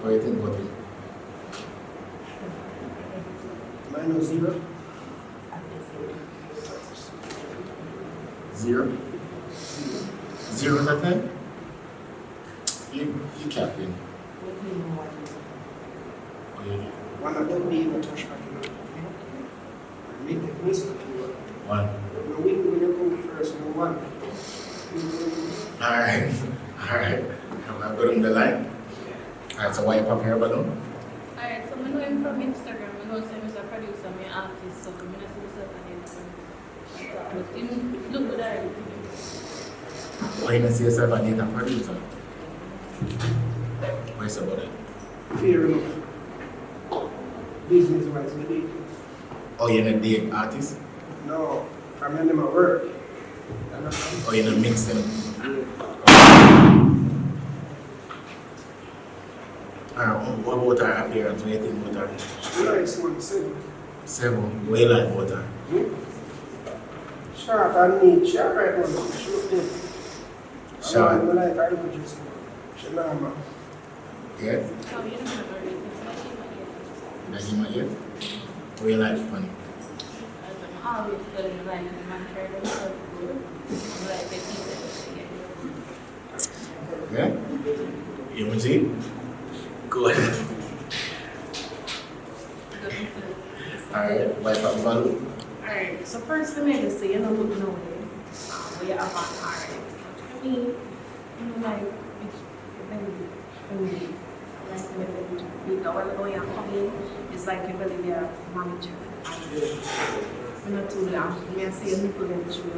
What do you think about it? Minus 0. 0? 0 out of 10? You can't win. One of them be able to touch back in. Make the mistake. 1. No win when you go first, no 1. Alright. Alright. I've got him the line. Alright, so why you pop your balloon? Alright, so I know him from Instagram. I know him as a producer, my artist, so I'm going to see myself on Instagram. But him look good at everything. Why you not see yourself as a producer? What is about it? Fear enough. Business wise, maybe. Oh, you're not the artist? No, I'm in my work. Oh, you're not mixing? What about her appearance? What do you think about her? Nice one, 7. 7. What do you like about her? Short and neat. She alright one. She look good. Short. I like her look just. She normal. Yeah? Does he not yet? What do you like, funny? Always good in the line and my hair looks so good. Like the teeth. Yeah? You want to see? Go ahead. Alright, wipe up balloon. Alright, so first let me just say, you know, look no way. We are alright. I mean, you know, like, it's very, like, when you go and come in, it's like you really be a manager. I'm not too long. I see a nipple in the shoe.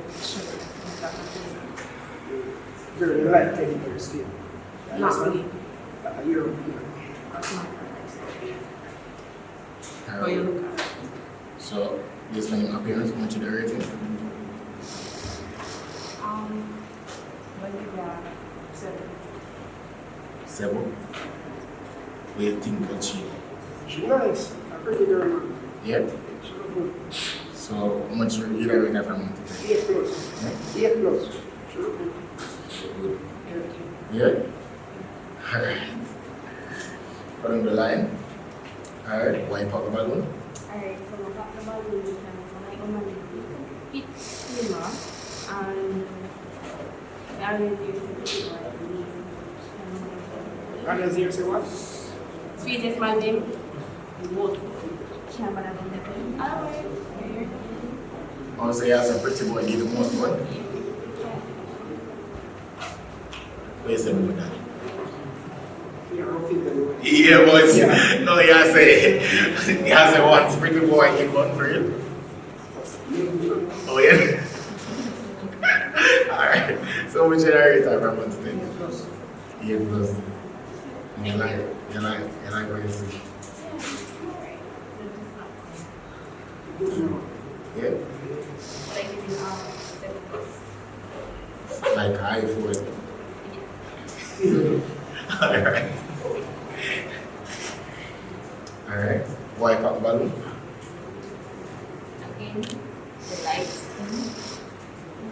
Girl, you like teddy bear still. Not really. You're That's my How you look at it? So, this one appearance, how much you rating? When you got 7. 7. What do you think of she? She's nice. A pretty girl, man. Yeah? She look good. So, how much you rate her from 1 to 10? 8 plus. Yeah? 8 plus. She look good. Good. Yeah? Alright. Put on the line. Alright, wipe out the balloon. Alright, so I got the balloon because I like it's slimmer and I always use it And as you say what? Sweetest man name? Most. Oh, so you have a pretty boy, give the most one? What you say about that? Yeah, but no, you have to say once pretty boy, give one for you. Oh, yeah? Alright, so which you rate her from 1 to 10? 8 plus. You like what you see? Yeah? Like high for it. Alright. Alright. Wipe up the balloon. Again, the lights.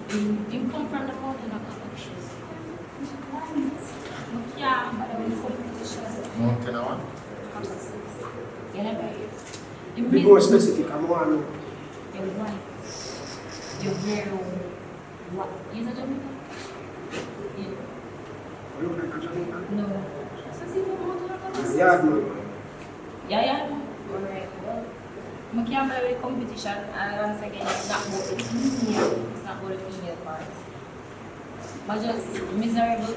You come from the mountain of construction. Yeah, but I will competition. Mountain or what? Be more specific. I'm one. You're very what? You're a Jamaican? Yeah. You look like a Jamaican? No. Yeah, no. Yeah. Alright. Well, I can't buy a competition, and once again, it's not about the female, it's not about the female part. But just miserable,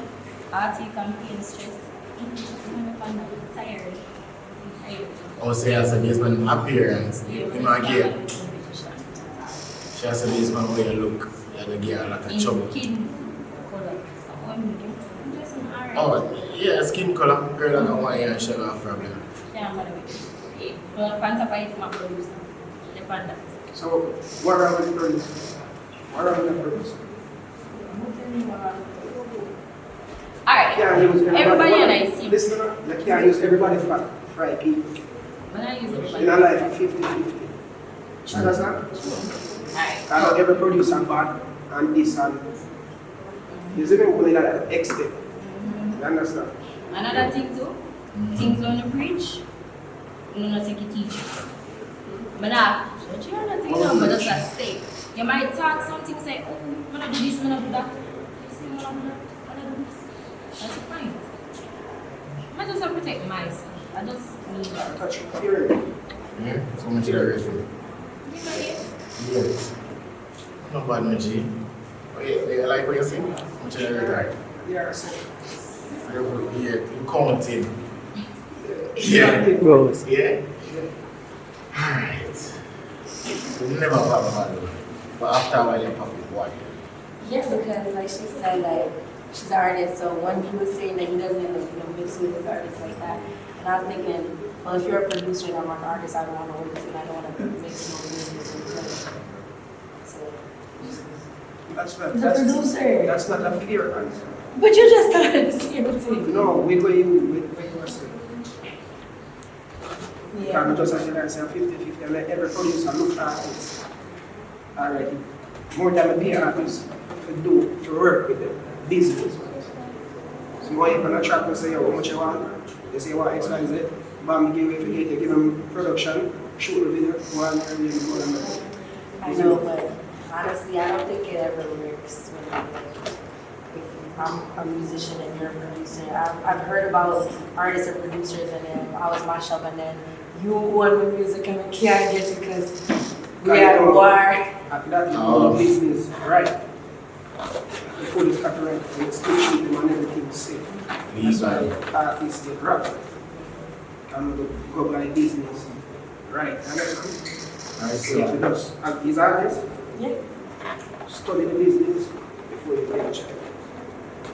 heartache and pain, stress. I'm tired. Oh, so you have to based on appearance. You might get. She has to based on how you look. You have to get her like a chubby. Skin color. Oh, yeah, skin color. Girl, I don't want you to show no problem. Yeah, but well, pants up, I my producer. The panda. So, what are we producing? What are we producing? Alright, everybody and I see. Listen, you can't use everybody for fried pig. But I use everybody. In a life, 50-50. Understand? Alright. Every producer bad and this and you see me only that extent. You understand? Another thing too, things when you preach, you don't take it teach. But now, you don't take it but just like stay. You might talk something, say, oh, I'm gonna do this, I'm gonna do that. You see, I'm gonna do that, I'm gonna do this. That's fine. I just have to protect myself. I just need that. Touch your Yeah, so much you rate it. Yeah. No bad, no G. You like what you see? How much you rate her? Yeah, so. Yeah, you counting. Yeah. Goes. Yeah? Alright. We never pop a balloon. But after a while you pop it, why? Yeah, because like she said, like she's an artist, so when he was saying that he doesn't mix with his artists like that, and I was thinking, well, if you're a producer and I'm an artist, I don't want to work with you, and I don't want to mix no business with you. So That's the producer. That's not a fair answer. But you just started the same thing. No, wait what you were saying. Because just as you can say 50-50 and let every producer look at artists. Alright. More than be artists to work with the business. So you want on a track and say how much you want. They say you want X, Y, Z. Bam, give them production, shoot the video, one and then go and I know, but honestly, I don't think it ever works when if I'm a musician and you're a producer. I've heard about artists and producers and then I was mashed up and then you won with music and we can't get it because we had a war. That's the business, right? Before this copyright, it's still cheap and everything safe. That's why artists get robbed. I'm going to go by business. Right, understand? Right, these artists, study the business before you get a check.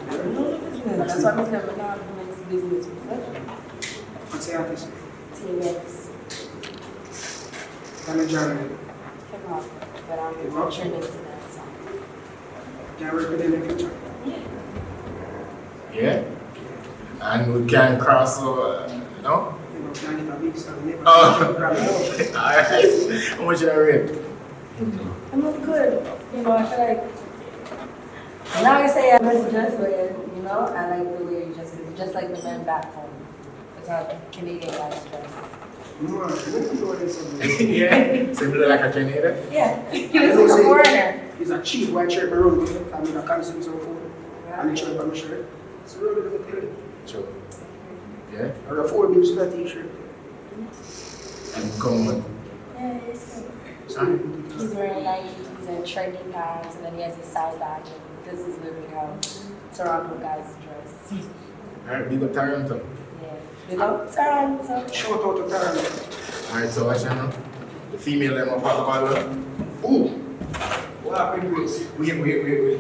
That's what I'm saying, but now I'm doing business with pleasure. What's the artist? TMX. I'm a journalist. Hip hop, but I'm venturing into that song. Can I work with them in the future? Yeah. And we can cross over, you know? Can I get a big song? Never. Alright. How much did I rate? I'm not good. You know, I feel like now I say I must just wear, you know, I like the way you just like the men back home. It's how Canadian guys dress. No, Yeah? Similar like a Canadian? Yeah. He looks like a foreigner. He's a cheap white shirt around with it. I mean, I can't see some food. And the shirt on the shirt. It's really good to True. Yeah? I afford me to that t-shirt. And come on. Yeah, it's good. He's wearing Nikes and trendy pants, and then he has his side back. And this is literally how Toronto guys dress. Alright, big up Toronto. Yeah. Big up Toronto. Shout out to Toronto. Alright, so watch out now. The female them up on the ball. Ooh! What happened, Grace? Wait.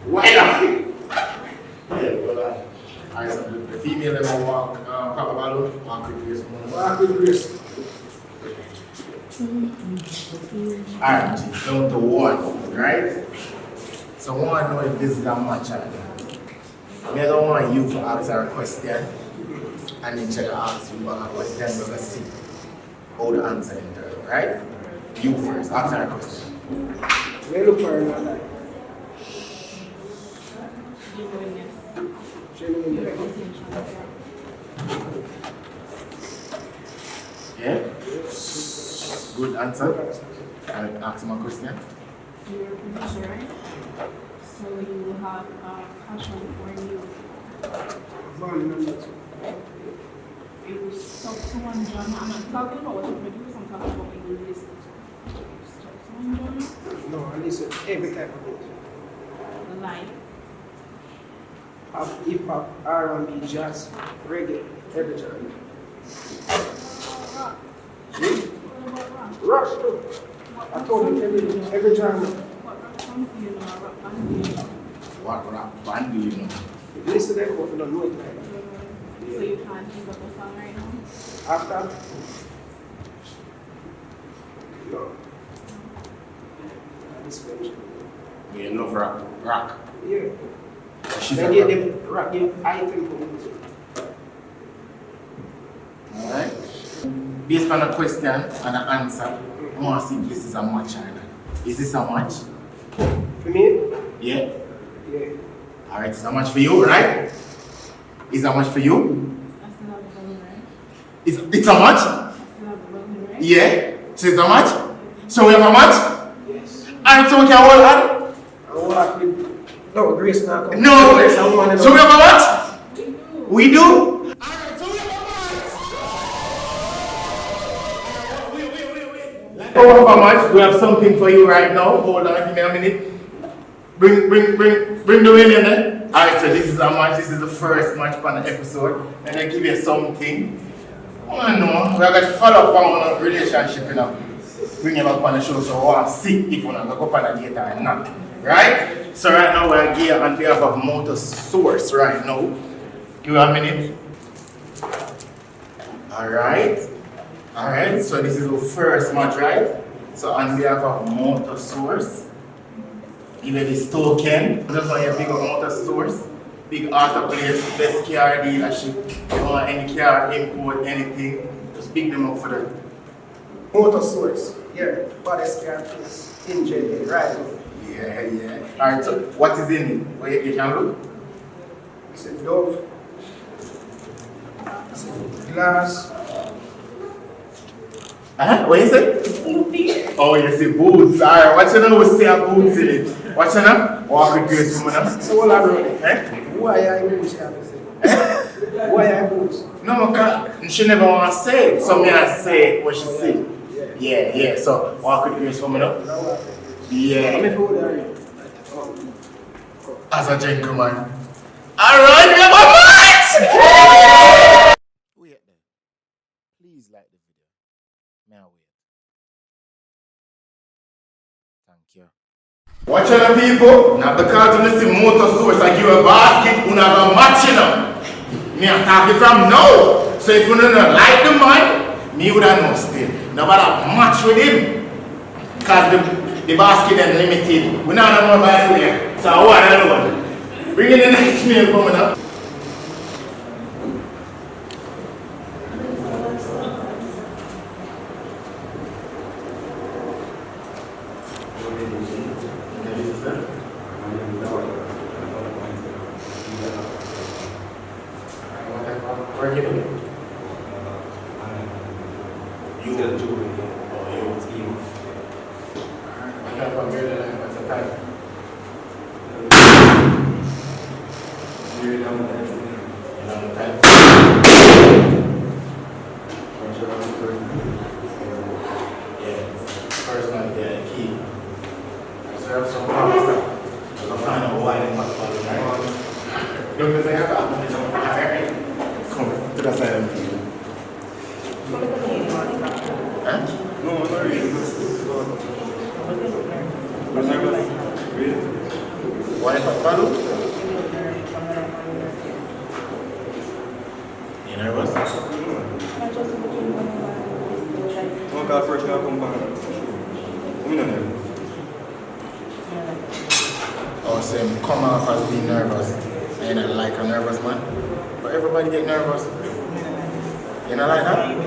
Why not? Yeah, well, alright, so the female them will walk Papa Balloon, walk with Grace. What happened, Grace? Alright, down to one, right? So I want to know if this is a match or not. I don't want you to answer a question and then check ask you back a question because I see how the answer in there, right? You first, answer a question. Where look for another? Yeah? Good answer. I'll ask him a question. You're a producer, right? So you have a passion for music. If you stop to one genre, I'm not talking about what you produce, I'm talking about what you listen to. Stop to one genre? No, I listen to every type of music. Like? Hip hop, R&B, jazz, reggae, every genre. See? Rock too. I told you every genre. What rock song do you know? What rock band do you know? What rap band do you know? Listen to them, but you don't know it like that. So you can't think of a song right now? After? No. This question. You love rock. Yeah. She's Then a get rock. them rock them item for music. Alright? Based on a question and an answer, I want to see if this is a match or not. Is this a match? For me? Yeah? Yeah. Alright, it's a match for you, right? Is a match for you? I still have the ballon, right? It's a match? I still have the ballon, right? Yeah? So it's a match? So we have a match? Yes. Alright, so we can hold on? I walk with. No, Grace now. No! Grace, I want to So we have a match? We do? Alright, so we have a match. Wait. Oh, we have a match. We have something for you right now. Hold on, give me a minute. Bring the win in there. Alright, so this is a match. This is the first match for the episode. And I give you something. I know. We are going to follow up on a relationship, you know. Bring you back on the show so we want to see if we're going to go up on the date or not. Right? So right now we're here on behalf of Motor Source right now. Give me a minute. Alright. Alright, so this is the first match, right? So on behalf of Motor Source, give you this token. Just want you to pick up Motor Source. Big auto place, best car dealership. If you want any car, import, anything, just big them up for them. Motor source, yeah, baddest car place in JK, right? Yeah. Alright, so what is in it? Where you can look? It's a Dove. It's a glass. What you say? Oh, you see boots. Alright, what you know we say a boots in it? What you know? Walk with grace for me now. So all around it. Why are you boots, can I say? Why are you boots? No, because she never want to say it. So me I say what she say. Yeah. So walk with grace for me now. Yeah. As a gentleman. Alright, we have a match! Wait there. Please like the video. May I wait? Thank you. Watch out people, now because you see motor source I give a basket, you not gonna match it up. Me I'm talking from now. So if you don't like the man, me would have no still. Nobody match with him. Because the basket is limited. We not know more by the way. So I want another one. Bring in the next meal coming up. Why Palo? You nervous? One guy first guy come back. We know that. Oh, same. Come off as being nervous. And I like a nervous man. But everybody get nervous. You know like that?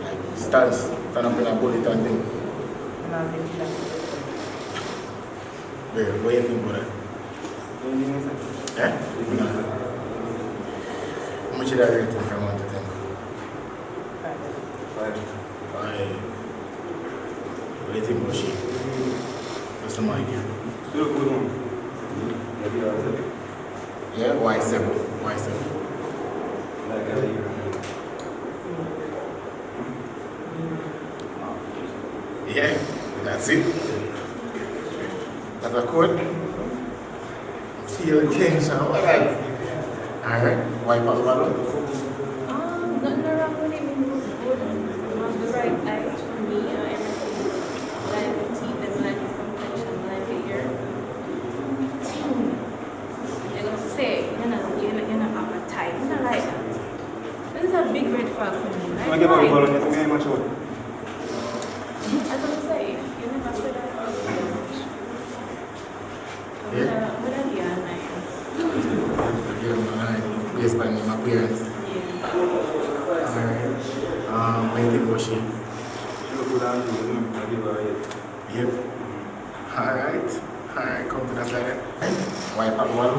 Like stand up in a bullet and thing. Where you think about that? Eh? How much did I rate him from 1 to 10? 5. What do you think about she? What's the mind here? Still a good one. Yeah, why 7? Why 7? Like a year. Yeah, that's it. That's a code. Feel the tension. Alright. Wipe out the bottle. Nothing wrong with it. The right eyes for me, everything. Like the teeth, the blend complexion, like the ear. They're going to say, you're not appetite. You're not like that. This is a big red flag for me. I give out a ball and you think much out. I was going to say, you never said that. Whatever you are, nice. Based on my appearance. Alright. When you think about she? Yep. Alright, come to that side. Wipe out one.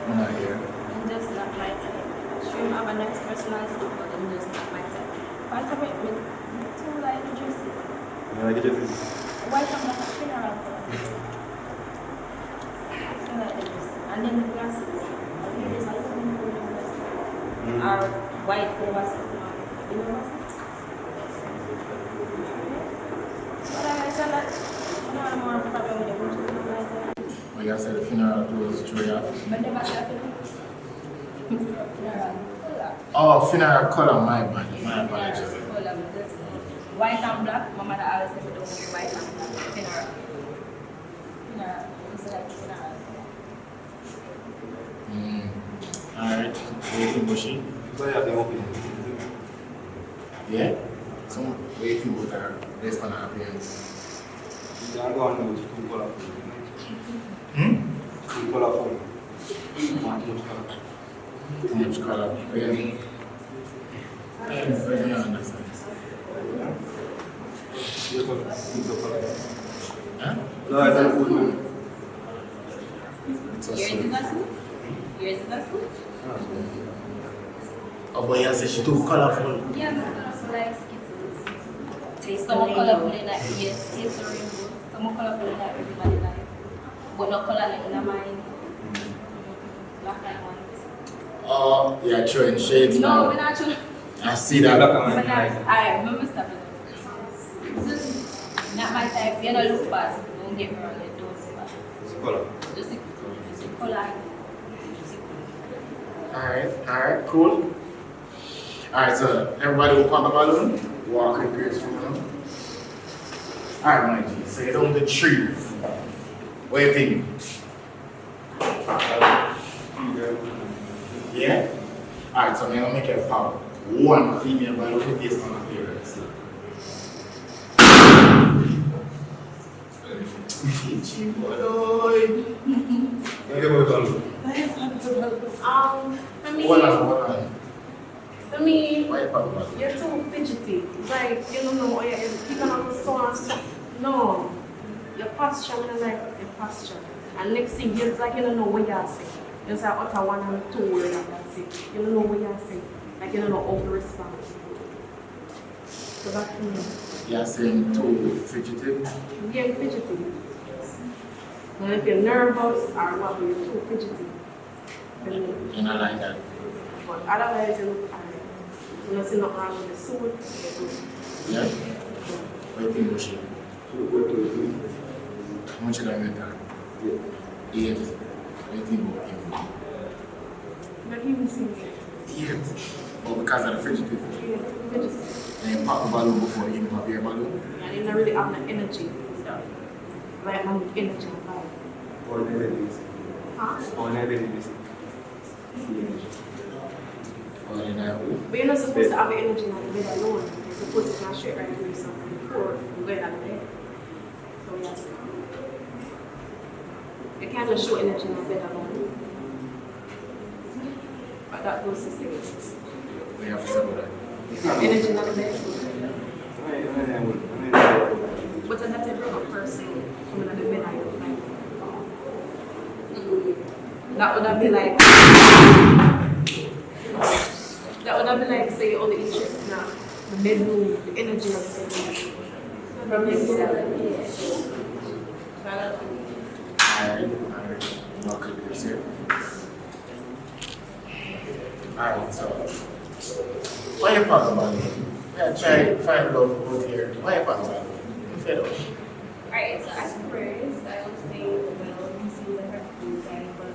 I'm not here. I'm just not my type. Sure, have a nice personality, but I'm just not my type. What about me? Too like juicy. You like it? Why come not a funeral? And then the glasses. Are white glasses. You know what? But I said that I don't have a problem with the Oh, you said the funeral closed 3 hours? But they must have Oh, funeral color, my bad. My apologies. White and black. My mother always said we don't wear white and black. Funeral. It's like funeral. Alright. What do you think about she? So you have the opinion. Yeah? So, what do you think about her based on her appearance? You can go on with too colorful. Too colorful. Too much color. Really? I don't understand. Huh? No, I don't know. It's a Yours suit. is a suit? Yours is a suit? Oh, but you say she's too colorful. Yeah, so like Skittles. Taste Some the are colorful rainbow. in that, yes, taste the rainbow. Some are colorful in that everybody life. But not color like in mine. Black and white. Oh, you're throwing shades No, now. we're not trying. I see that. I remember stuff. Not my type. You don't look fast. Don't get me wrong. You don't look fast. It's color. Just a color. Alright, cool. Alright, so everybody will pop a balloon. Walk with Pierce from now. Alright, my G, say it on the tree. What do you think? Yeah? Alright, so I'm gonna make it pop one female balloon based on appearance. For me, Hold on. for me, Why you pop a balloon? you're too fidgety. Like, you don't know, you're keeping on the so and stuff. No. Your posture, I like your posture. And next thing, you're like, you don't know what you're saying. You say, utter one and two words, and that's it. You don't know what you're saying. Like, you don't know how to respond. So that's me. You're saying too fidgety? You're fidgety. And if you're nervous or what, you're too fidgety. And I like that. But otherwise, you look alright. You don't see nothing wrong with the suit. You're good. Yeah? What do you think, Bushi? How much did I get that? 8. What do you think about him? But even see it. 8. Oh, because of the fidgety. And you pop a balloon before you pop your balloon? And you don't really have the energy. So, like, I'm energy and vibe. Huh? But you're not supposed to have the energy on the bed alone. You're supposed to not straight right away something before you go out of bed. So yes. You can't just show energy on the bed alone. But that goes to say We have to say that. energy on the bed. But then that's a different person coming out of bed and you're like, that would be like say all the interest now. The bedroom, the energy of the bedroom. From yourself. Alright. Okay, this here. Alright, so why you pop a balloon? Yeah, try to find love out here. Why you pop a balloon? I'm fed up. Alright, so at first, I was saying, well, this is like a cool guy, but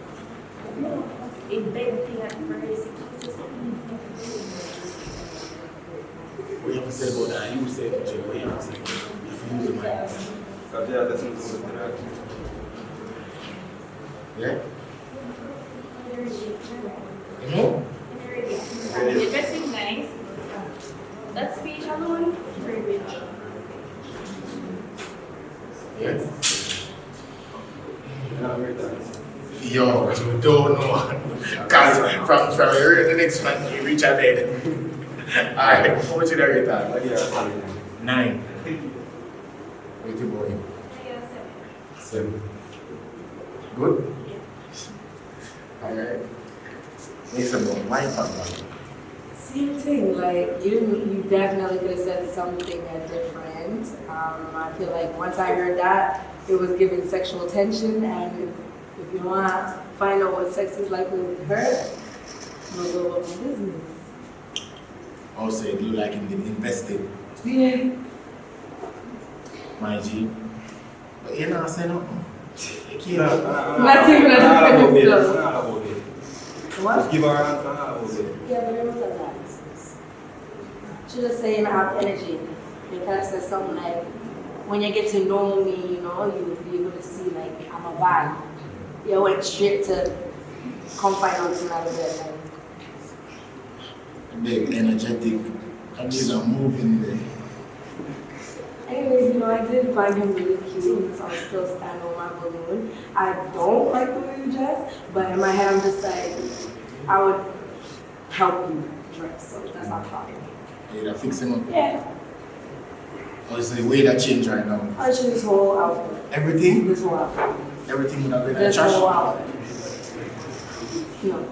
a bad thing at first, it keeps us What you have to say about that? You say it, Jay. What you have to say? You have to use the mic. Yeah? No? Your dressing nice. That speech alone, very good. Yes. Yo, you don't know. Because from the next one, you reach a bed. Alright, how much did I rate that? 9. What do you think about him? 7. Good? Alright. Next one, why Papa? Same thing, like you definitely could have said something different. I feel like once I heard that, it was giving sexual tension, and if you want to find out what sex is like with her, we'll go about my business. Also, it look like him getting invested. Yeah. My G. But you know, I say nothing. You can't. Not even a different. What? Just give her an answer. Yeah, but it was like that. She just saying I have energy. Because says something like, when you get to know me, you know, you'll be able to see like I'm a vibe. You went straight to confine on to another bed. Big, energetic, and she's a moving there. Anyways, you know, I did find him really cute, so I'll still stand on my balloon. I don't like the way you dress, but in my head I'm just like, I would help you dress, so that's not problem. Yeah, that fix him up. Yeah. Oh, it's the way that changed right now. I should this whole outfit. Everything? This whole outfit. Everything would have been This trash? whole outfit. No.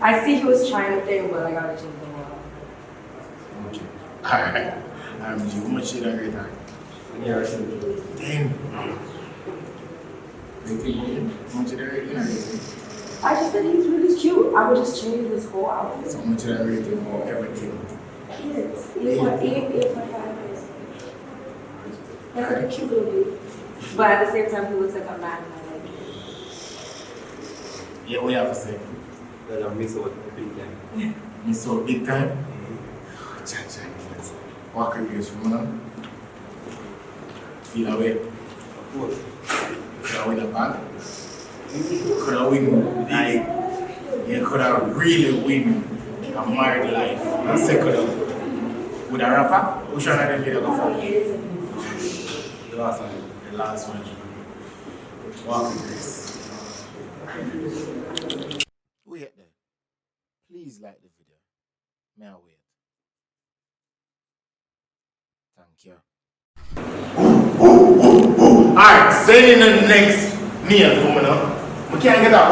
I see he was trying to think, but I gotta change the whole outfit. Okay. Alright. How much did I rate that? 10. How much did I rate that? I just said he's really cute. I would just change this whole outfit. So much did I rate him for everything? Yes. 8.5. That's like a cute little dude. But at the same time, he looks like a man. Yeah, what you have to say? That I miss out big time. Miss out big time? Walk reviews from now. Feel away. Could have win a bag. Could have win, like, you could have really win a married life. And second up, with a rapper, which one of them did I go for? The last one. The last one. Walk with this. Wait there. Please like the video. May I wait? Thank you. Alright, say in the next meal for me now. We can't get that.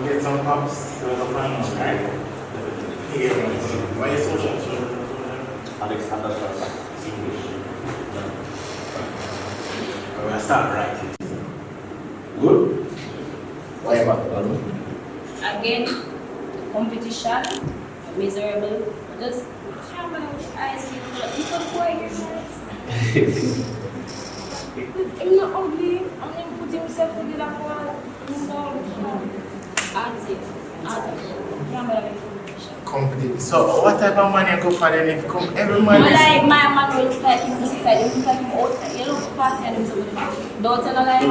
Get some pops, so the final, right? Why is so Alexander we'll start right. Good? Why about the balloon? Again, competition, miserable. Just camera with eyes, you can quiet I'm not ugly. I'm going to put himself together for competition. So what type of money you go for then if come every man is like my man will look like him inside, he look like him outside. You look past and him don't tell a lie.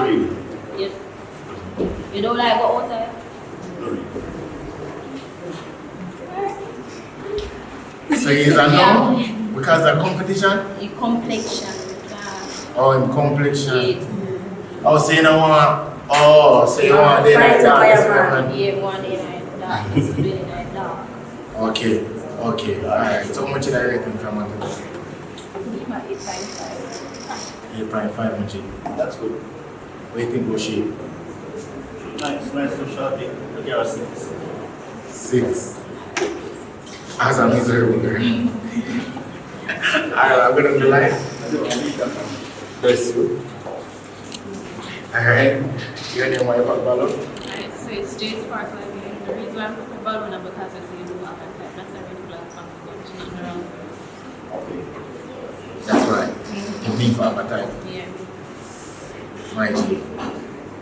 Yes. You don't like go outside? So he's a no because of competition? In complexion. Oh, in complexion. Oh, so you don't want so you want day night dark? Yeah, one day night dark. It's really night dark. Okay, alright. So how much did I rate him from Monday? 8.5. 8.5 much. That's good. What do you think about shape? Nice to short. I give her 6. 6. As a miserable girl. Alright, I'm gonna be like. Bless you. Alright. Your name, why you put ballon? Alright, so it's J Sparkle again. The reason why I put the ballon is because I see you do half and type. That's a really black function around. Okay. That's right. You mean for our time. Yeah. My G.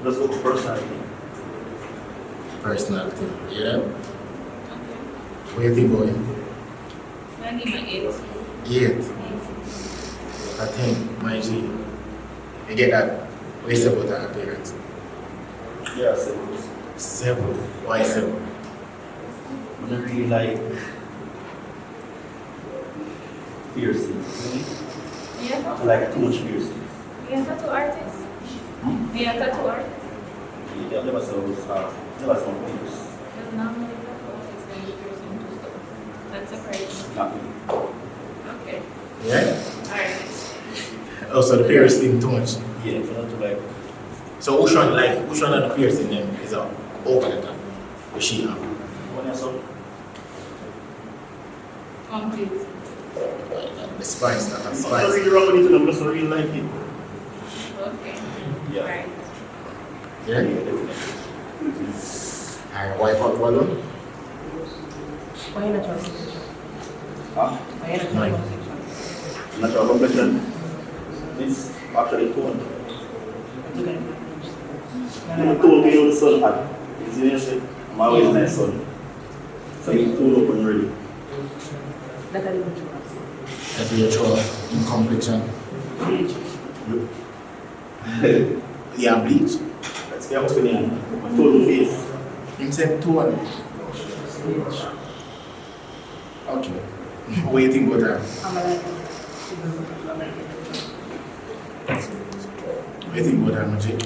Let's go for personality. Personality. Yeah? Okay. What do you think about him? I give my 8. 8. I think, my G. You get that? What do you say about that appearance? Yeah, 7. 7. Why 7? I don't really like piercings. Yeah. I like too much piercings. You are tattoo artist? You are tattoo artist? Yeah, never saw pierce. Because normally tattoo artists can do piercing too, so that's a crazy. Not me. Okay. Yeah? Alright. Oh, so the piercing too much? Yeah, so not to like. So which one of the piercing them is over the top? Which she have? When I saw Complete. The spice, not a I'm not spice. really wrong with it, I'm just not really like it. Okay. Yeah. Alright. Yeah? Definitely. Alright, wipe out balloon. Why you not trying to Huh? Why you not trying to Natural complexion is actually tone. You told me the sun hot. Is you say, I'm always nice sun. So you tone up and ready. That I don't That's your choice in complexion. Yeah, bleach. That's why I was going to tone face. You said tone. Okay. What do you think about that? What do you think about that, Majid?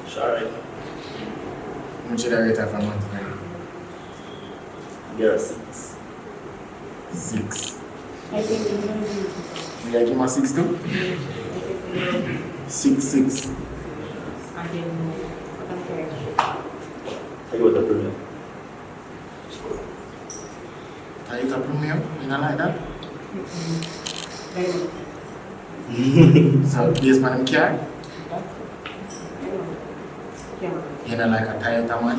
Sure, right. How much did I rate her from 1 to 9? You're a 6. 6. I think you're going to be. Will I give him a 6 too? 6, 6. I think I don't care. I go with the premium. Are you a premium? You don't like that? So, based on them car? You don't like a Toyota man?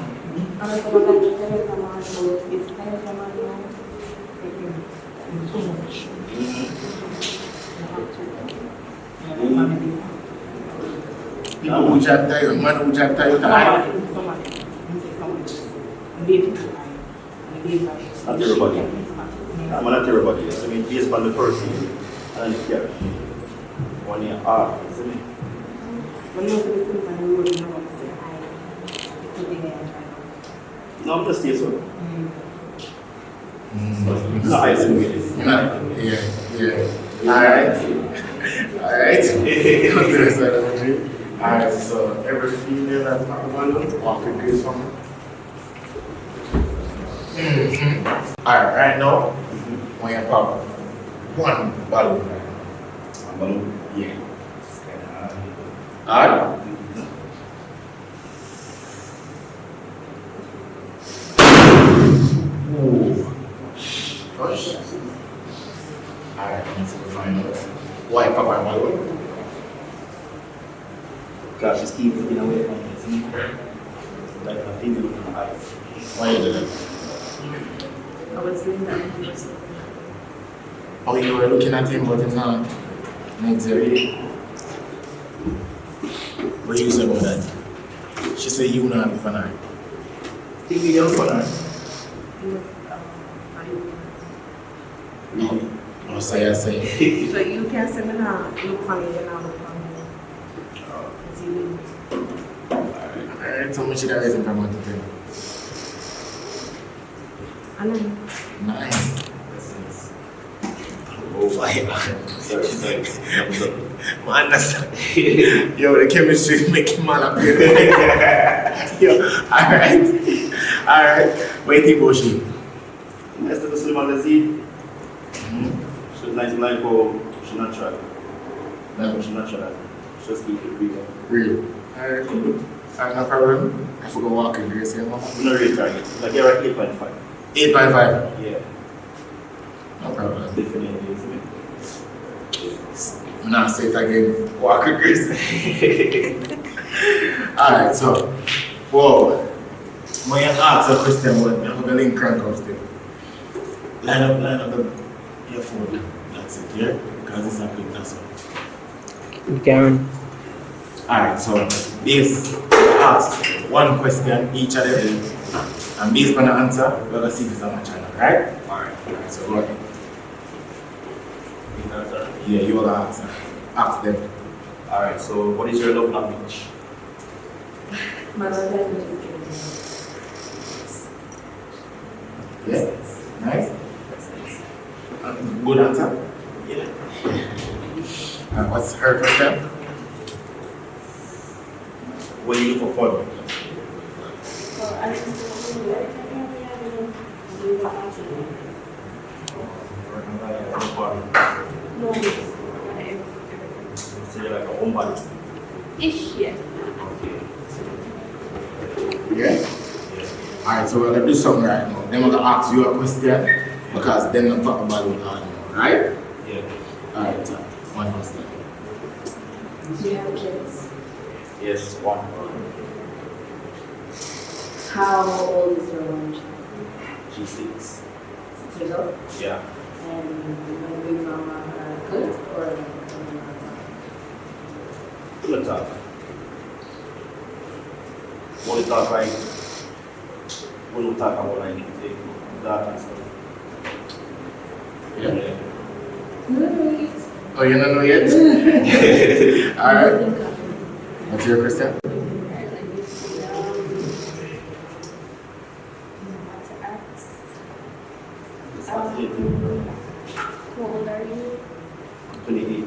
I'm not going to like the Toyota man, but this Toyota man, too much. People who drive Toyota, man who drive Toyota. Not everybody. I'm not everybody. I mean, based on the person and the car. One year, isn't it? When you see the things on the road, you know what to say, I put it there and try to. No, I'm just saying so. Mm. No, I didn't get it. Yeah. Alright. Come to the side of the tree. Alright, so every female that's on the balloon, walk with grace from me. Alright, right now, when you pop one balloon. One balloon? Yeah. Alright? Ooh. Gosh. Alright, let's find out why Papa balloon. Because she's keeping looking away from me. See? Like a female looking at her eyes. Why you did that? I was doing that when he was Oh, you were looking at him, but it's not. Next year. What do you say about that? She said you not have fun. Think you get fun? Really? Oh, so you say. So you can say me now, look for me, and I'll look for me. Alright, so much did I raise from 1 to 10? I know. 9. Oh, 5. Man, that's yo, the chemistry is making man up here. Yo, alright. What do you think about she? Nice to see man, see. She's nice like how she's not trying. No, she's not trying. She's just keep it real. Real. Alright, cool. Alright, no problem. I forgot walking grace here, mama. I'm not really trying. Like you're at 8.5. 8.5? Yeah. No problem. Definitely, isn't it? Nah, say it again. Walk with grace. Alright, so, whoa. When you ask a question, what I'm going to link crank up still. Line up your phone. That's it, yeah? Because it's happening, that's all. Karen. Alright, so this ask one question each of them, and based on the answer, we're going to see if it's on my channel, right? Alright, so go ahead. Yeah, you will answer. Ask them. Alright, so what is your love language? My love language is Yeah? Nice? Good answer? Yeah. And what's her question? When you look for fun? So I just don't know. No, So you're like a homebody? ish, yeah. Yeah? Alright, so we're going to do something right now. Then we're going to ask you a question because then we'll talk about it all, right? Yeah. Alright, so one question. Do you have kids? Yes, one. How old is your one child? She's 6. 6 years old? Yeah. And your big mama good or Good talk. When we talk like, when we talk about like that and stuff. Yeah. Oh, you don't know yet? Alright. What's your question? How old are you? 28.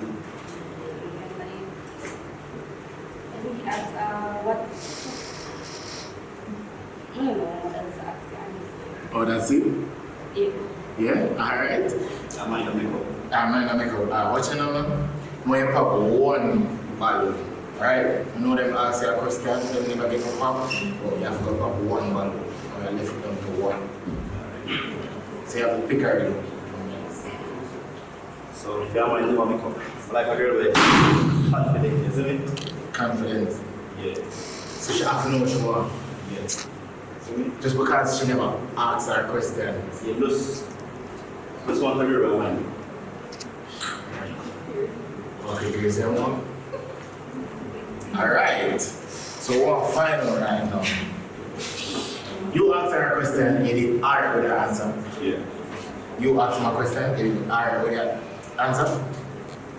I think he asked, what? I don't know what else to ask, honestly. Oh, that's it? Yeah. Yeah? Alright. I might not make up. What's your name? When you pop one ballon, right? You know them ask you a question, them never get a pop, but you have to pop one ballon, or you lift them to one. So you have to pick her. So if you want to never make up, like a girl with confident, isn't it? Confident. Yeah. So she have to know what she wants. Yeah. Just because she never asks her a question. Yeah, just want a girl with one. Okay, do you say one? Alright. So what final right now? You answer her question, you did alright with the answer. Yeah. You ask my question, you did alright with the answer?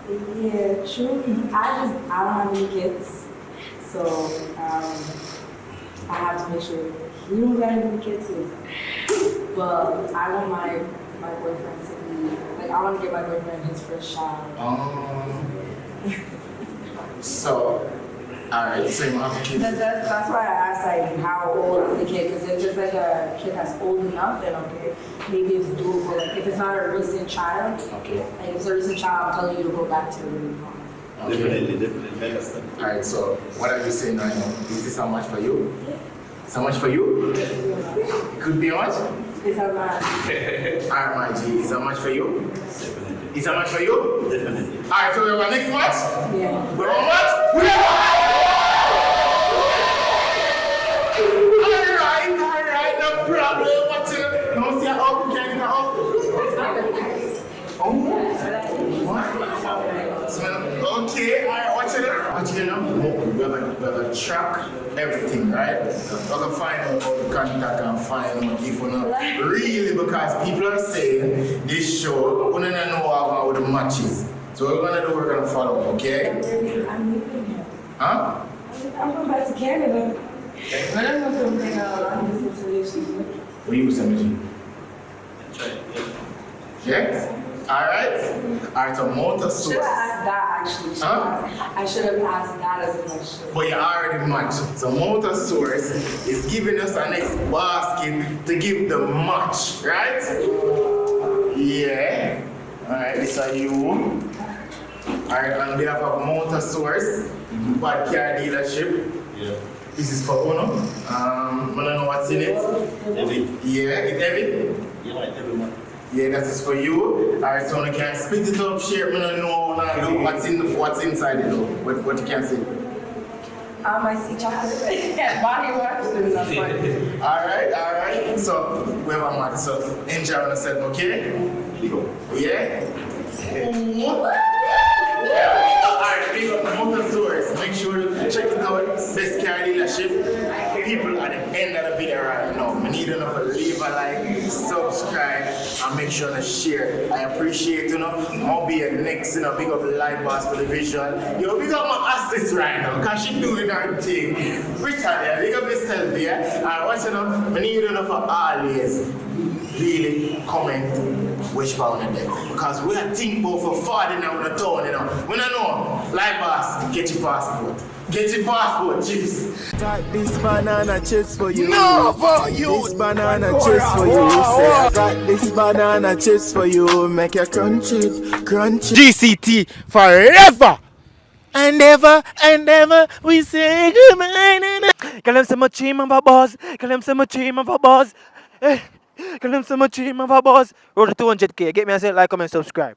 Yeah, true. I don't have any kids, so I have to make sure he don't got any kids too. But I want my boyfriend to be like, I want to get my boyfriend his first child. So, alright, so you have kids. That's why I asked like how old is the kid, because if it's like a kid that's old enough, then okay, maybe it's doable. Like if it's not a recent child, okay. Like if it's a recent child, I'm telling you to go back to where you are. Okay. Definitely, make a step. Alright, so what are you saying right now? Is this how much for you? So much for you? It could be how much? It's how much? Alright, my G, is how much for you? Definitely. Is how much for you? Definitely. Alright, so we have our next match? Yeah. We're on what? Alright, no problem. What's it? No, see how we can get up. Okay, alright, watch it. Watch it now. We have a track, everything, right? We can find out how the contact and find out if we know really, because people are saying this show, we don't know about the matches. So we're gonna do, we're gonna follow, okay? I'm leaving here. Huh? I'm going back to Canada. I don't know if I'm going to long distance relationship. We use something. Try it. Yeah? Alright? Alright, so motor Should source. have asked that actually. I should have asked that as a question. But you already match. So motor source is giving us our next basket to give the match, right? Yeah. Alright, this are you. Alright, on behalf of motor source, bad car dealership. Yeah. This is for Uno. I don't know what's in it. Heavy. Yeah, it's heavy. You like every month. Yeah, that is for you. Alright, so you can split it up, share. I don't know what's inside it though. What you can see. I see chocolate. Body wash. Alright. So we have a match. So enjoy on yourself, okay? Yeah? Alright, big up motor source. Make sure you check it out. Best car dealership. People at the end of the video right now. I need enough to leave a like, subscribe, and make sure to share. I appreciate I'll be next big up live boss for the visual. Yo, big up my assist right now, cause she doing her thing. Richard, big up yourself, yeah? Alright, watch I need enough for always really comment which pound in there. Because we are think about for 40 now in the town, We don't know. Live boss, get your passport. Get your passport, chips. Got this banana chips for you. No, for you. This banana chips for you. Say I got this banana chips for you. Make you crunch it. GCT forever and ever we say goodbye. Call them so much team of a boss. Call them so much team of a boss. Call them so much team of a boss. Roll to 200k. Get me a like, comment, subscribe.